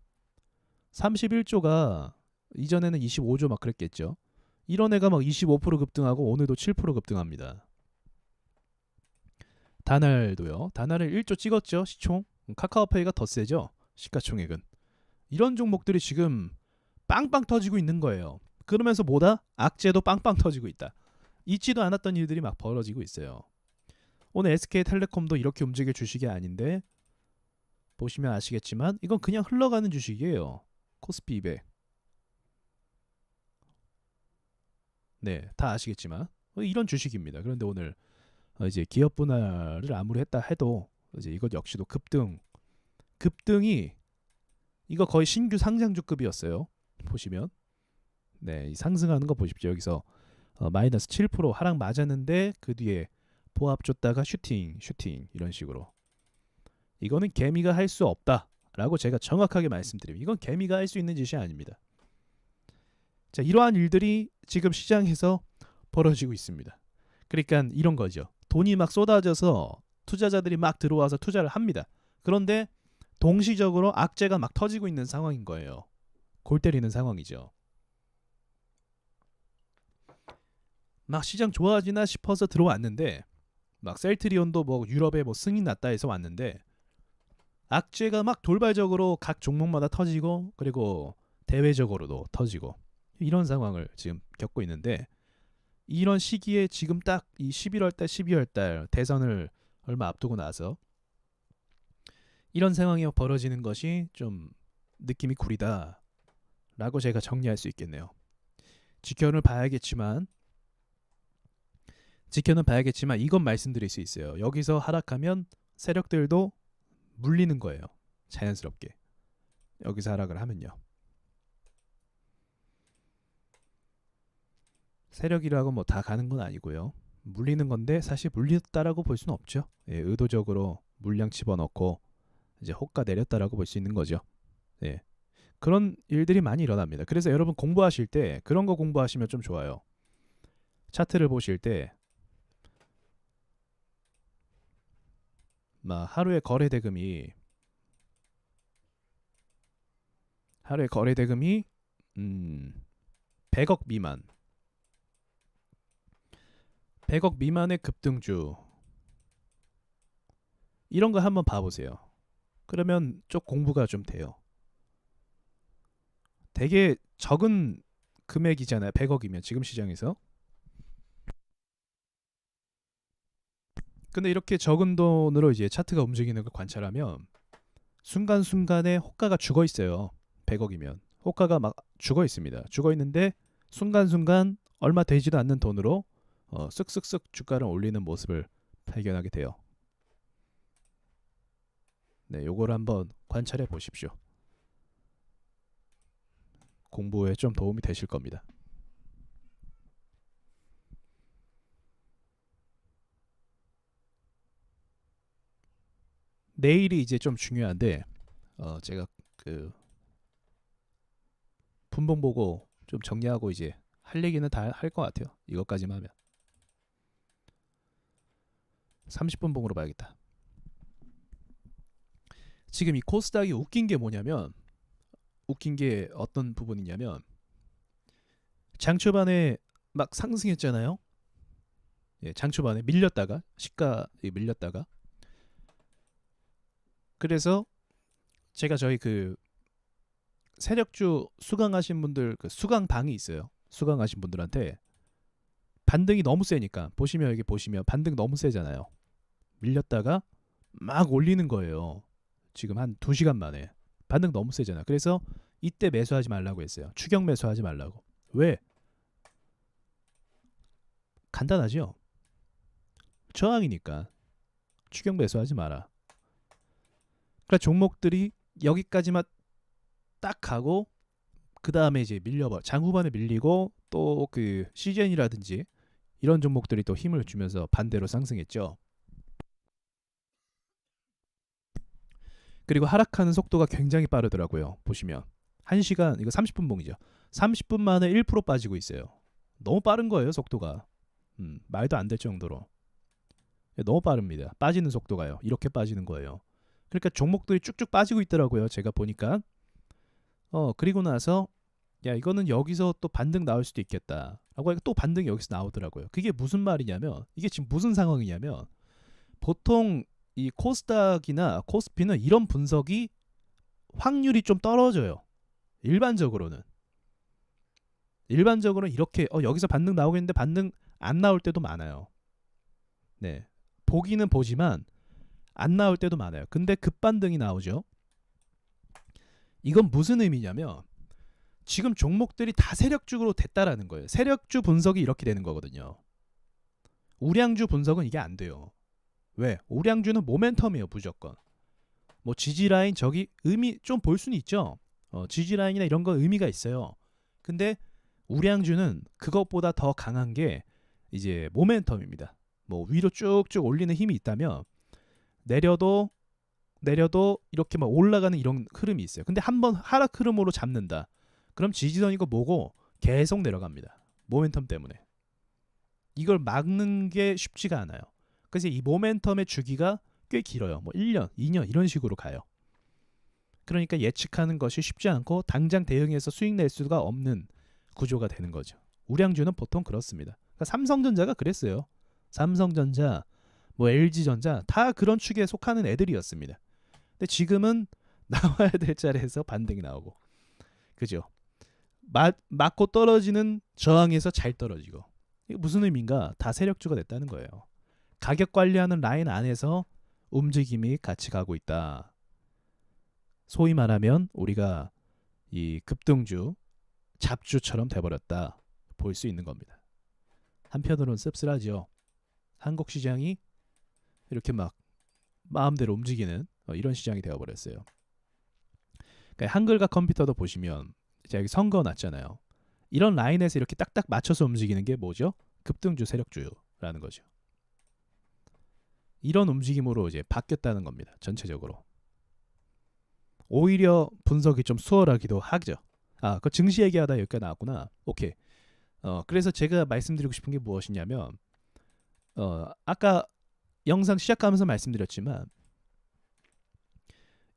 31조가 이전에는 25조 막 그랬겠죠. 이런 애가 막 25% 급등하고 오늘도 7% 급등합니다. 다날도요. 다날을 1조 찍었죠, 시총. 카카오페이가 더 세죠, 시가총액은. 이런 종목들이 지금 빵빵 터지고 있는 거예요. 그러면서 뭐다? 악재도 빵빵 터지고 있다. 있지도 않았던 일들이 막 벌어지고 있어요. 오늘 SK텔레콤도 이렇게 움직일 주식이 아닌데 보시면 아시겠지만 이건 그냥 흘러가는 주식이에요. 코스피 200. 네, 다 아시겠지만 이런 주식입니다. 그런데 오늘 이제 기업 분할을 아무리 했다 해도 이제 이것 역시도 급등이 이거 거의 신규 상장주급이었어요. 보시면 네, 이 상승하는 거 보십시오. 여기서 마이너스 7% 하락 맞았는데 그 뒤에 보합 줬다가 슈팅 이런 식으로. 이거는 개미가 할 수 없다라고 제가 정확하게 말씀드립니다. 이건 개미가 할 수 있는 짓이 아닙니다. 자, 이러한 일들이 지금 시장에서 벌어지고 있습니다. 그러니까 이런 거죠. 돈이 막 쏟아져서 투자자들이 막 들어와서 투자를 합니다. 그런데 동시적으로 악재가 막 터지고 있는 상황인 거예요. 골 때리는 상황이죠. 막 시장 좋아지나 싶어서 들어왔는데 막 셀트리온도 뭐 유럽에 뭐 승인 났다 해서 왔는데 악재가 막 돌발적으로 각 종목마다 터지고 그리고 대외적으로도 터지고 이런 상황을 지금 겪고 있는데, 이런 시기에 지금 딱 이 11월 달 12월 달 대선을 얼마 앞두고 나서 이런 상황이 벌어지는 것이 좀 느낌이 구리다 라고 제가 정리할 수 있겠네요. 지켜는 봐야겠지만 이건 말씀드릴 수 있어요. 여기서 하락하면 세력들도 물리는 거예요. 자연스럽게. 여기서 하락을 하면요. 세력이라고 뭐 다 가는 건 아니고요. 물리는 건데 사실 물렸다라고 볼 수는 없죠. 예, 의도적으로 물량 집어넣고 이제 호가 내렸다라고 볼 수 있는 거죠. 예. 그런 일들이 많이 일어납니다. 그래서 여러분 공부하실 때 그런 거 공부하시면 좀 좋아요. 차트를 보실 때 막 하루에 거래 대금이 100억 미만 100억 미만의 급등주 이런 거 한번 봐보세요. 그러면 좀 공부가 좀 돼요. 되게 적은 금액이잖아요. 100억이면 지금 시장에서. 근데 이렇게 적은 돈으로 이제 차트가 움직이는 걸 관찰하면 순간순간에 호가가 죽어 있어요. 100억이면 호가가 막 죽어 있습니다. 죽어 있는데 순간순간 얼마 되지도 않는 돈으로 쓱쓱쓱 주가를 올리는 모습을 발견하게 돼요. 네, 요걸 한번 관찰해 보십시오. 공부에 좀 도움이 되실 겁니다. 내일이 이제 좀 중요한데 제가 그 분봉 보고 좀 정리하고 이제 할 얘기는 다 할 것 같아요. 이것까지만 하면 30분 봉으로 봐야겠다. 지금 이 코스닥이 웃긴 게 뭐냐면, 웃긴 게 어떤 부분이냐면 장 초반에 막 상승했잖아요. 예, 장 초반에 밀렸다가 시가 밀렸다가 그래서 제가 저희 그 세력주 수강하신 분들 그 수강방이 있어요. 수강하신 분들한테 반등이 너무 세니까 보시면 여기 보시면 반등 너무 세잖아요. 밀렸다가 막 올리는 거예요. 지금 한 2시간 만에 반등 너무 세잖아. 그래서 이때 매수하지 말라고 했어요. 추격 매수하지 말라고. 왜? 간단하죠. 저항이니까 추격 매수하지 마라. 그러니까 종목들이 여기까지만 딱 가고 그 다음에 이제 밀려버 장 후반에 밀리고 또 그 CGN이라든지 이런 종목들이 또 힘을 주면서 반대로 상승했죠. 그리고 하락하는 속도가 굉장히 빠르더라고요. 보시면 1시간 이거 30분 봉이죠. 30분 만에 1% 빠지고 있어요. 너무 빠른 거예요, 속도가. 말도 안 될 정도로. 너무 빠릅니다. 빠지는 속도가요. 이렇게 빠지는 거예요. 그러니까 종목들이 쭉쭉 빠지고 있더라고요. 제가 보니까. 그리고 나서 야, 이거는 여기서 또 반등 나올 수도 있겠다. 라고 하니까 또 반등이 여기서 나오더라고요. 그게 무슨 말이냐면 이게 지금 무슨 상황이냐면 보통 이 코스닥이나 코스피는 이런 분석이 확률이 좀 떨어져요. 일반적으로는 이렇게 여기서 반등 나오겠는데 반등 안 나올 때도 많아요. 네, 보기는 보지만 안 나올 때도 많아요. 근데 급반등이 나오죠. 이건 무슨 의미냐면 지금 종목들이 다 세력주로 됐다라는 거예요. 세력주 분석이 이렇게 되는 거거든요. 우량주 분석은 이게 안 돼요. 왜? 우량주는 모멘텀이에요, 무조건. 뭐 지지라인 저기 의미 좀 볼 수는 있죠. 지지라인이나 이런 건 의미가 있어요. 근데 우량주는 그것보다 더 강한 게 이제 모멘텀입니다. 뭐 위로 쭉쭉 올리는 힘이 있다면 내려도 이렇게 막 올라가는 이런 흐름이 있어요. 근데 한번 하락 흐름으로 잡는다. 그럼 지지선이고 뭐고 계속 내려갑니다. 모멘텀 때문에. 이걸 막는 게 쉽지가 않아요. 그래서 이 모멘텀의 주기가 꽤 길어요. 뭐 1년, 2년 이런 식으로 가요. 그러니까 예측하는 것이 쉽지 않고 당장 대응해서 수익 낼 수가 없는 구조가 되는 거죠. 우량주는 보통 그렇습니다. 그러니까 삼성전자가 그랬어요. 삼성전자, 뭐 LG전자 다 그런 축에 속하는 애들이었습니다. 근데 지금은 나와야 될 자리에서 반등이 나오고, 그죠? 맞고 떨어지는 저항에서 잘 떨어지고. 이게 무슨 의미인가? 다 세력주가 됐다는 거예요. 가격 관리하는 라인 안에서 움직임이 같이 가고 있다. 소위 말하면 우리가 이 급등주, 잡주처럼 돼버렸다. 볼 수 있는 겁니다. 한편으로는 씁쓸하죠. 한국 시장이 이렇게 막 마음대로 움직이는 이런 시장이 되어버렸어요. 그러니까 한글과 컴퓨터도 보시면 제가 여기 선거 놨잖아요. 이런 라인에서 이렇게 딱딱 맞춰서 움직이는 게 뭐죠? 급등주, 세력주라는 거죠. 이런 움직임으로 이제 바뀌었다는 겁니다. 전체적으로. 오히려 분석이 좀 수월하기도 하죠. 그 증시 얘기하다 여기까지 나왔구나. 오케이. 그래서 제가 말씀드리고 싶은 게 무엇이냐면 아까 영상 시작하면서 말씀드렸지만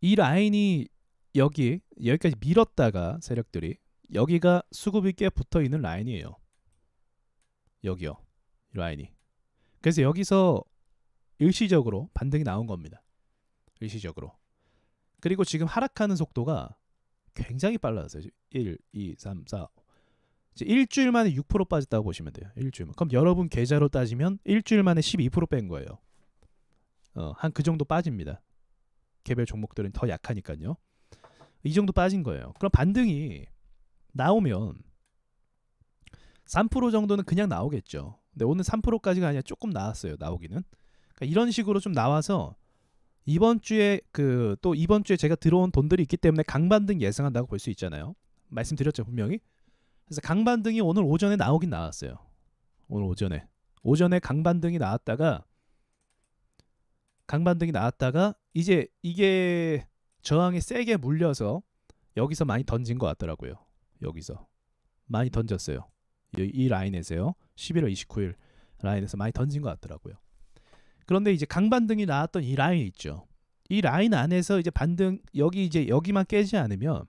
이 라인이 여기까지 밀었다가 세력들이 여기가 수급이 꽤 붙어 있는 라인이에요. 여기요. 이 라인이. 그래서 여기서 일시적으로 반등이 나온 겁니다. 일시적으로. 그리고 지금 하락하는 속도가 굉장히 빨라졌어요. 1, 2, 3, 4. 이제 일주일 만에 6% 빠졌다고 보시면 돼요. 일주일만. 그럼 여러분 계좌로 따지면 일주일 만에 12% 뺀 거예요. 한 그 정도 빠집니다. 개별 종목들은 더 약하니까요. 이 정도 빠진 거예요. 그럼 반등이 나오면 3% 정도는 그냥 나오겠죠. 근데 오늘 3%까지가 아니라 조금 나왔어요. 나오기는. 그러니까 이런 식으로 좀 나와서 이번 주에 이번 주에 제가 들어온 돈들이 있기 때문에 강반등 예상한다고 볼 수 있잖아요. 말씀드렸죠, 분명히. 그래서 강반등이 오늘 오전에 나오긴 나왔어요. 오늘 오전에 강반등이 나왔다가 이제 이게 저항이 세게 물려서 여기서 많이 던진 것 같더라고요. 여기서 많이 던졌어요. 이 라인에서요. 11월 29일 라인에서 많이 던진 것 같더라고요. 그런데 이제 강반등이 나왔던 이 라인 있죠. 이 라인 안에서 이제 반등 여기만 깨지 않으면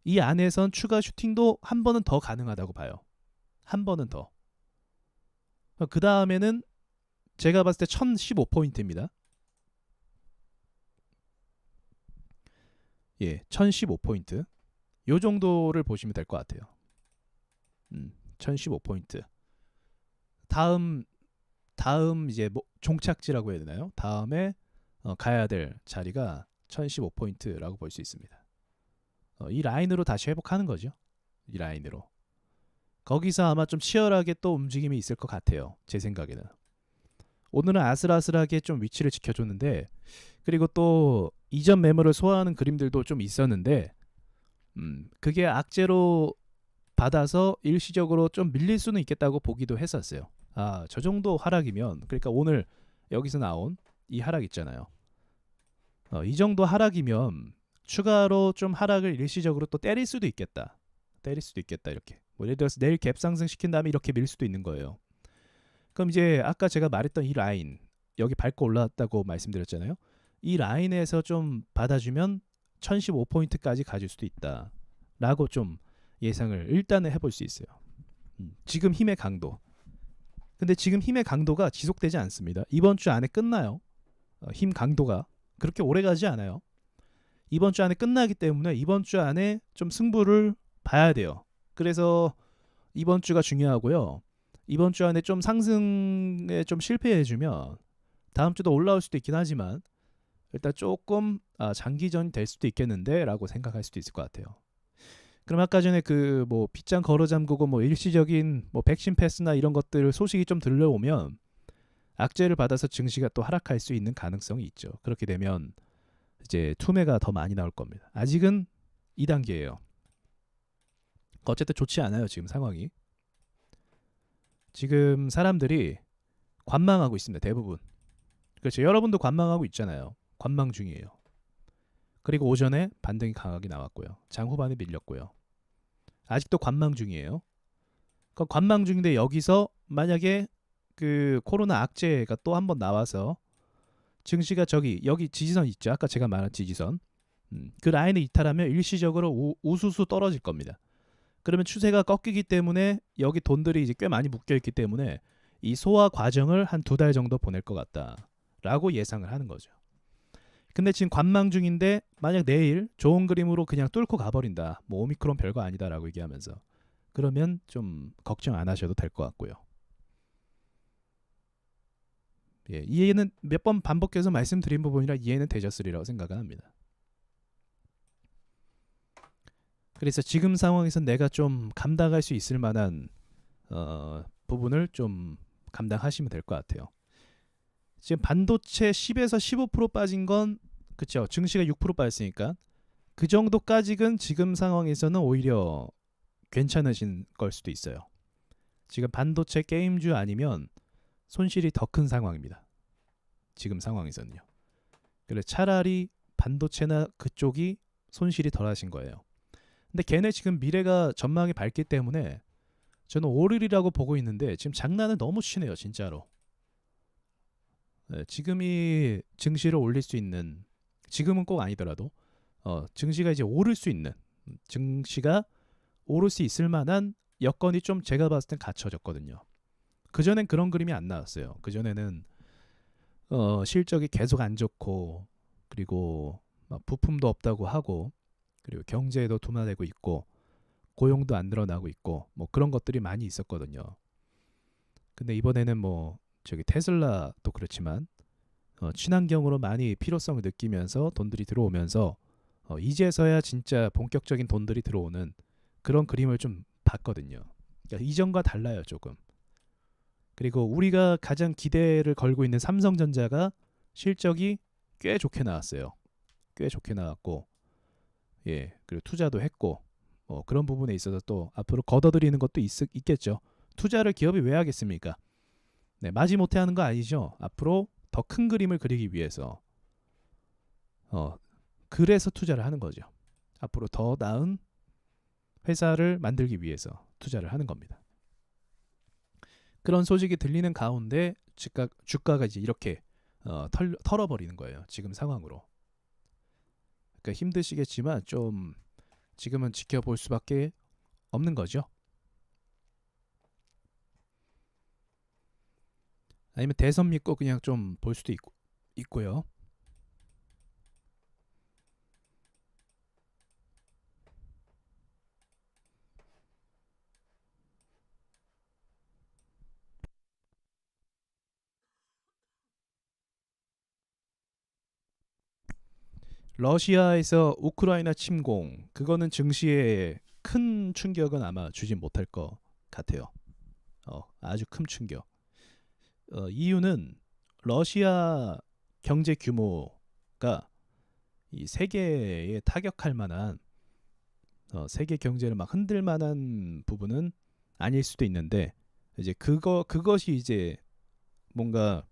이 안에선 추가 슈팅도 한 번은 더 가능하다고 봐요. 한 번은 더. 그 다음에는 제가 봤을 때 1015포인트입니다. 예, 1015포인트. 요 정도를 보시면 될 것 같아요. 1015포인트. 다음 이제 종착지라고 해야 되나요? 다음에 가야 될 자리가 1015포인트라고 볼 수 있습니다. 이 라인으로 다시 회복하는 거죠. 이 라인으로. 거기서 아마 좀 치열하게 또 움직임이 있을 것 같아요. 제 생각에는. 오늘은 아슬아슬하게 좀 위치를 지켜줬는데, 그리고 또 이전 매물을 소화하는 그림들도 좀 있었는데, 그게 악재로 받아서 일시적으로 좀 밀릴 수는 있겠다고 보기도 했었어요. 저 정도 하락이면, 그러니까 오늘 여기서 나온 이 하락 있잖아요. 이 정도 하락이면 추가로 좀 하락을 일시적으로 또 때릴 수도 있겠다. 때릴 수도 있겠다 이렇게. 뭐 예를 들어서 내일 갭 상승시킨 다음에 이렇게 밀 수도 있는 거예요. 그럼 이제 아까 제가 말했던 이 라인 여기 밟고 올라왔다고 말씀드렸잖아요. 이 라인에서 좀 받아주면 1015포인트까지 가질 수도 있다. 라고 좀 예상을 일단은 해볼 수 있어요. 지금 힘의 강도. 근데 지금 힘의 강도가 지속되지 않습니다. 이번 주 안에 끝나요. 힘 강도가 그렇게 오래 가지 않아요. 이번 주 안에 끝나기 때문에 이번 주 안에 좀 승부를 봐야 돼요. 그래서 이번 주가 중요하고요. 이번 주 안에 좀 상승에 좀 실패해주면 다음 주도 올라올 수도 있긴 하지만 일단 조금 장기전이 될 수도 있겠는데 라고 생각할 수도 있을 것 같아요. 그럼 아까 전에 그 뭐 빗장 걸어 잠그고 뭐 일시적인 뭐 백신 패스나 이런 것들 소식이 좀 들려오면 악재를 받아서 증시가 또 하락할 수 있는 가능성이 있죠. 그렇게 되면 이제 투매가 더 많이 나올 겁니다. 아직은 2단계예요. 어쨌든 좋지 않아요. 지금 상황이. 지금 사람들이 관망하고 있습니다. 대부분. 그렇죠. 여러분도 관망하고 있잖아요. 관망 중이에요. 그리고 오전에 반등이 강하게 나왔고요. 장 후반에 밀렸고요. 아직도 관망 중이에요. 그러니까 관망 중인데 여기서 만약에 그 코로나 악재가 또 한번 나와서 증시가 여기 지지선 있죠. 아까 제가 말한 지지선. 그 라인을 이탈하면 일시적으로 우수수 떨어질 겁니다. 그러면 추세가 꺾이기 때문에 여기 돈들이 이제 꽤 많이 묶여 있기 때문에 이 소화 과정을 한 2달 정도 보낼 것 같다라고 예상을 하는 거죠. 근데 지금 관망 중인데 만약 내일 좋은 그림으로 그냥 뚫고 가버린다. 뭐 오미크론 별거 아니다라고 얘기하면서 그러면 좀 걱정 안 하셔도 될 것 같고요. 예, 이해는 몇 번 반복해서 말씀드린 부분이라 이해는 되셨으리라고 생각을 합니다. 그래서 지금 상황에서 내가 좀 감당할 수 있을 만한 부분을 좀 감당하시면 될 것 같아요. 지금 반도체 10에서 15% 빠진 건 그쵸. 증시가 6% 빠졌으니까 그 정도까지는 지금 상황에서는 오히려 괜찮으신 걸 수도 있어요. 지금 반도체 게임주 아니면 손실이 더 큰 상황입니다. 지금 상황에서는요. 그래서 차라리 반도체나 그쪽이 손실이 덜 하신 거예요. 근데 걔네 지금 미래가 전망이 밝기 때문에 저는 오르리라고 보고 있는데 지금 장난을 너무 치네요. 진짜로. 네, 지금이 증시를 올릴 수 있는 지금은 꼭 아니더라도 증시가 이제 오를 수 있는 증시가 오를 수 있을 만한 여건이 좀 제가 봤을 땐 갖춰졌거든요. 그전엔 그런 그림이 안 나왔어요. 그전에는 실적이 계속 안 좋고 그리고 막 부품도 없다고 하고 그리고 경제도 둔화되고 있고 고용도 안 늘어나고 있고 뭐 그런 것들이 많이 있었거든요. 근데 이번에는 뭐 저기 테슬라도 그렇지만 친환경으로 많이 필요성을 느끼면서 돈들이 들어오면서 이제서야 진짜 본격적인 돈들이 들어오는 그런 그림을 좀 봤거든요. 그러니까 이전과 달라요 조금. 그리고 우리가 가장 기대를 걸고 있는 삼성전자가 실적이 꽤 좋게 나왔어요. 꽤 좋게 나왔고 예 그리고 투자도 했고 그런 부분에 있어서 또 앞으로 걷어들이는 것도 있겠죠. 투자를 기업이 왜 하겠습니까? 네, 마지못해 하는 거 아니죠. 앞으로 더 큰 그림을 그리기 위해서 그래서 투자를 하는 거죠. 앞으로 더 나은 회사를 만들기 위해서 투자를 하는 겁니다. 그런 소식이 들리는 가운데 주가가 이제 이렇게 털어버리는 거예요. 지금 상황으로. 그러니까 힘드시겠지만 좀 지금은 지켜볼 수밖에 없는 거죠. 아니면 대선 믿고 그냥 좀 볼 수도 있고요. 러시아에서 우크라이나 침공 그거는 증시에 큰 충격은 아마 주지 못할 것 같아요. 아주 큰 충격. 이유는 러시아 경제 규모가 이 세계에 타격할 만한 세계 경제를 막 흔들 만한 부분은 아닐 수도 있는데 이제 그것이 이제 뭔가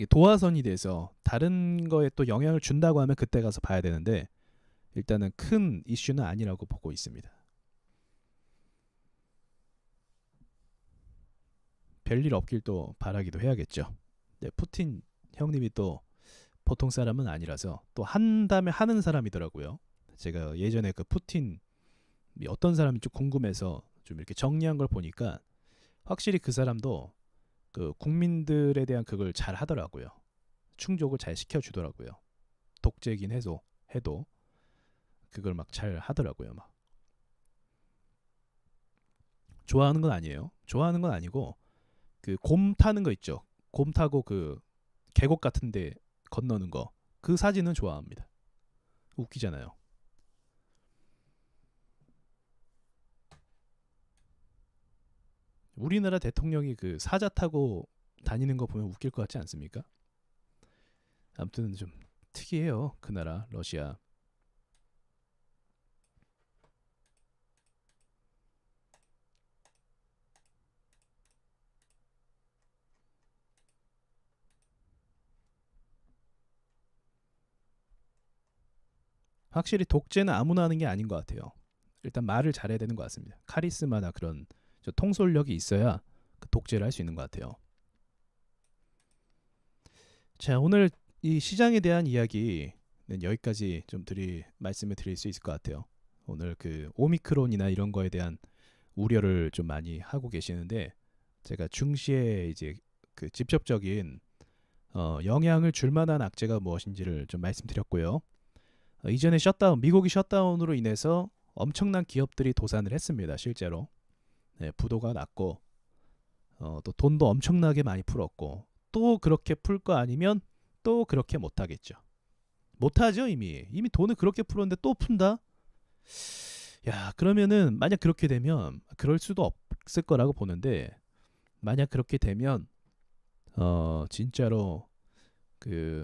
도화선이 돼서 다른 거에 또 영향을 준다고 하면 그때 가서 봐야 되는데 일단은 큰 이슈는 아니라고 보고 있습니다. 별일 없길 또 바라기도 해야겠죠. 네, 푸틴 형님이 또 보통 사람은 아니라서 또 한다면 하는 사람이더라고요. 제가 예전에 그 푸틴 어떤 사람인지 좀 궁금해서 좀 이렇게 정리한 걸 보니까 확실히 그 사람도 그 국민들에 대한 그걸 잘 하더라고요. 충족을 잘 시켜주더라고요. 독재긴 해도 그걸 막 잘 하더라고요. 막 좋아하는 건 아니에요. 좋아하는 건 아니고 그 곰 타는 거 있죠. 곰 타고 그 계곡 같은데 건너는 거 그 사진은 좋아합니다. 웃기잖아요. 우리나라 대통령이 그 사자 타고 다니는 거 보면 웃길 것 같지 않습니까? 아무튼 좀 특이해요. 그 나라 러시아. 확실히 독재는 아무나 하는 게 아닌 것 같아요. 일단 말을 잘해야 되는 것 같습니다. 카리스마나 그런 통솔력이 있어야 그 독재를 할 수 있는 것 같아요. 자, 오늘 이 시장에 대한 이야기는 여기까지 좀 말씀을 드릴 수 있을 것 같아요. 오늘 그 오미크론이나 이런 거에 대한 우려를 좀 많이 하고 계시는데 제가 중시에 이제 그 직접적인 영향을 줄 만한 악재가 무엇인지를 좀 말씀드렸고요. 이전에 미국이 셧다운으로 인해서 엄청난 기업들이 도산을 했습니다. 실제로 네, 부도가 났고 또 돈도 엄청나게 많이 풀었고 또 그렇게 풀 거 아니면 또 그렇게 못하겠죠. 못하죠. 이미 돈을 그렇게 풀었는데 또 푼다? 야, 그러면은 만약 그렇게 되면 그럴 수도 없을 거라고 보는데 만약 그렇게 되면 진짜로 그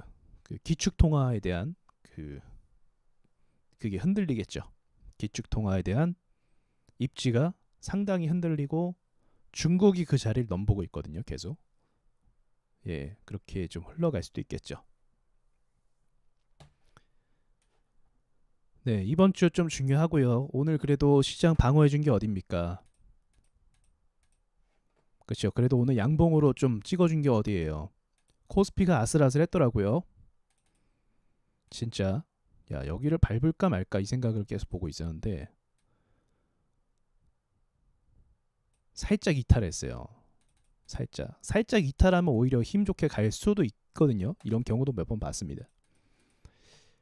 기축 통화에 대한 그게 흔들리겠죠. 기축 통화에 대한 입지가 상당히 흔들리고 중국이 그 자리를 넘보고 있거든요. 계속. 예, 그렇게 좀 흘러갈 수도 있겠죠. 네, 이번 주 좀 중요하고요. 오늘 그래도 시장 방어해 준 게 어딥니까? 그렇죠. 그래도 오늘 양봉으로 좀 찍어준 게 어디예요? 코스피가 아슬아슬했더라고요. 진짜 야 여기를 밟을까 말까 이 생각을 계속 보고 있었는데 살짝 이탈했어요. 살짝 이탈하면 오히려 힘 좋게 갈 수도 있거든요. 이런 경우도 몇 번 봤습니다.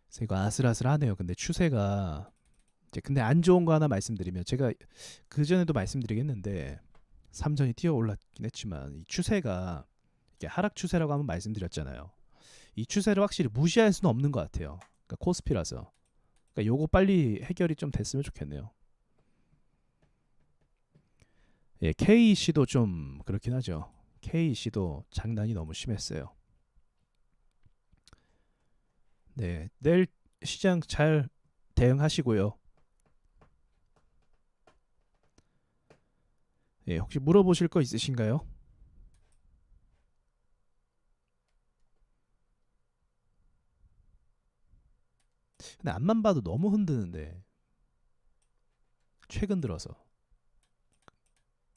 그래서 이거 아슬아슬하네요. 근데 추세가 이제 근데 안 좋은 거 하나 말씀드리면 제가 그 전에도 말씀드리겠는데 삼전이 뛰어 올랐긴 했지만 이 추세가 이게 하락 추세라고 한번 말씀드렸잖아요. 이 추세를 확실히 무시할 수는 없는 것 같아요. 그러니까 코스피라서. 그러니까 요거 빨리 해결이 좀 됐으면 좋겠네요. 예, KEC도 좀 그렇긴 하죠. KEC도 장난이 너무 심했어요. 네, 내일 시장 잘 대응하시고요. 예, 혹시 물어보실 거 있으신가요? 근데 앞만 봐도 너무 흔드는데 최근 들어서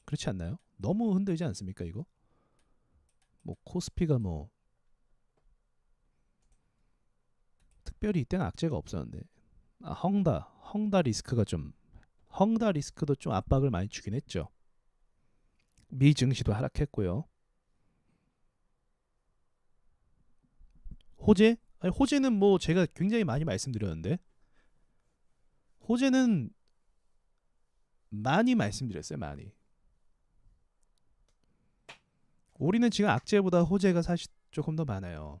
그렇지 않나요? 너무 흔들지 않습니까 이거? 뭐 코스피가 뭐 특별히 이때는 악재가 없었는데 헝다 리스크가 좀 헝다 리스크도 좀 압박을 많이 주긴 했죠. 미 증시도 하락했고요. 호재? 아니, 호재는 뭐 제가 굉장히 많이 말씀드렸는데 호재는 많이 말씀드렸어요. 많이. 우리는 지금 악재보다 호재가 사실 조금 더 많아요.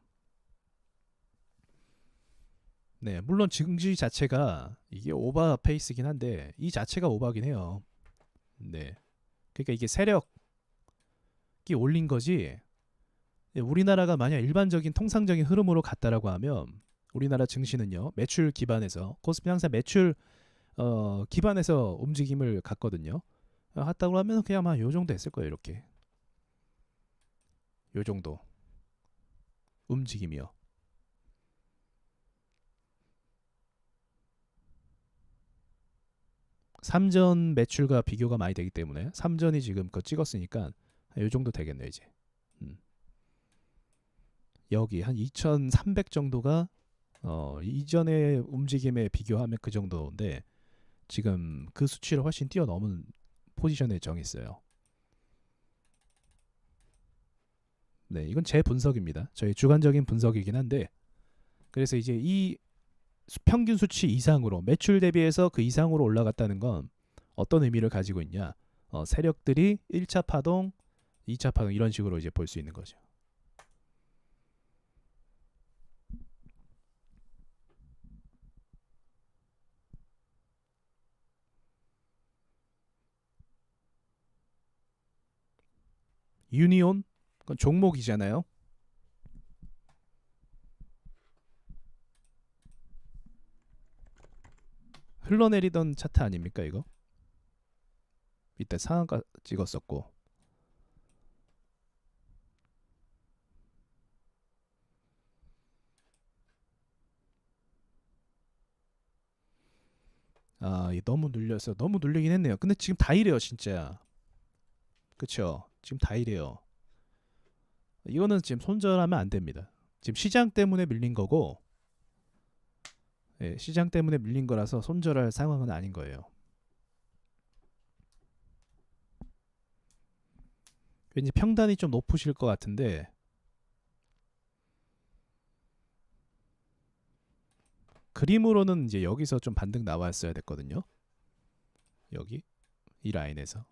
네, 물론 증시 자체가 이게 오버 페이스긴 한데 이 자체가 오버긴 해요. 네, 그러니까 이게 세력이 올린 거지. 우리나라가 만약 일반적인 통상적인 흐름으로 갔다라고 하면 우리나라 증시는요 매출 기반에서 코스피 항상 매출 기반에서 움직임을 갔거든요. 갔다고 하면 그냥 아마 요 정도 했을 거예요. 이렇게 요 정도. 움직임이요. 삼전 매출과 비교가 많이 되기 때문에 삼전이 지금 그 찍었으니까 이 정도 되겠네요 이제. 음. 여기 한 2,300 정도가 이전의 움직임에 비교하면 그 정도인데 지금 그 수치를 훨씬 뛰어넘은 포지션에 정했어요. 네, 이건 제 분석입니다. 저희 주관적인 분석이긴 한데 그래서 이제 이 평균 수치 이상으로 매출 대비해서 그 이상으로 올라갔다는 건 어떤 의미를 가지고 있냐? 세력들이 1차 파동, 2차 파동 이런 식으로 이제 볼 수 있는 거죠. 유니온? 그건 종목이잖아요. 흘러내리던 차트 아닙니까 이거? 이때 상한가 찍었었고 너무 눌렸어. 너무 눌리긴 했네요. 근데 지금 다 이래요 진짜. 그쵸? 지금 다 이래요. 이거는 지금 손절하면 안 됩니다. 지금 시장 때문에 밀린 거고 시장 때문에 밀린 거라서 손절할 상황은 아닌 거예요. 왠지 평단이 좀 높으실 것 같은데 그림으로는 이제 여기서 좀 반등 나왔어야 됐거든요. 여기 이 라인에서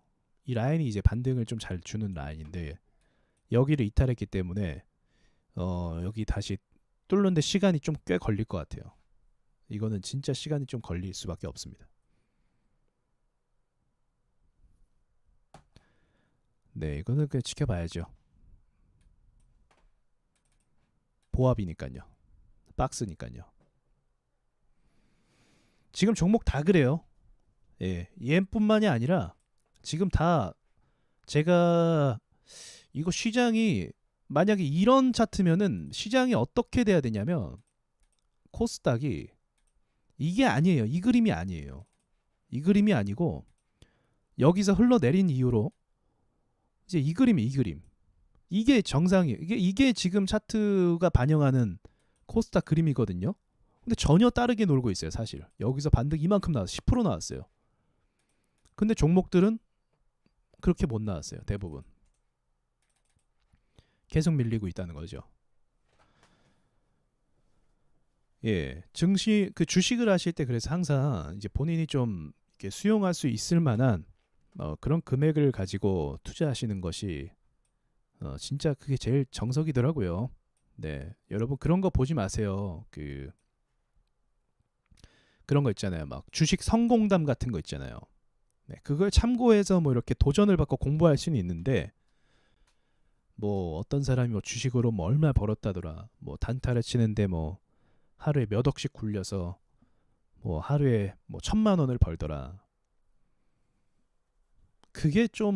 이 라인이 이제 반등을 좀 잘 주는 라인인데 여기를 이탈했기 때문에 여기 다시 뚫는데 시간이 좀 꽤 걸릴 것 같아요. 이거는 진짜 시간이 좀 걸릴 수밖에 없습니다. 네, 이거는 그냥 지켜봐야죠. 보합이니까요. 박스니까요. 지금 종목 다 그래요. 예, EM뿐만이 아니라 지금 다 제가 이거 시장이 만약에 이런 차트면은 시장이 어떻게 돼야 되냐면 코스닥이 이게 아니에요. 이 그림이 아니에요. 이 그림이 아니고 여기서 흘러내린 이유로 이제 이 그림이 이 그림. 이게 정상이에요. 이게 지금 차트가 반영하는 코스닥 그림이거든요. 근데 전혀 다르게 놀고 있어요, 사실. 여기서 반등 이만큼 나왔어요. 10% 나왔어요. 근데 종목들은 그렇게 못 나왔어요, 대부분. 계속 밀리고 있다는 거죠. 예, 증시 그 주식을 하실 때 그래서 항상 이제 본인이 좀 이렇게 수용할 수 있을 만한 그런 금액을 가지고 투자하시는 것이 진짜 그게 제일 정석이더라고요. 네, 여러분 그런 거 보지 마세요. 그런 거 있잖아요. 막 주식 성공담 같은 거 있잖아요. 네, 그걸 참고해서 뭐 이렇게 도전을 받고 공부할 수는 있는데 뭐 어떤 사람이 뭐 주식으로 뭐 얼마 벌었다더라. 뭐 단타를 치는데 뭐 하루에 몇 억씩 굴려서 뭐 하루에 뭐 1,000만 원을 벌더라. 그게 좀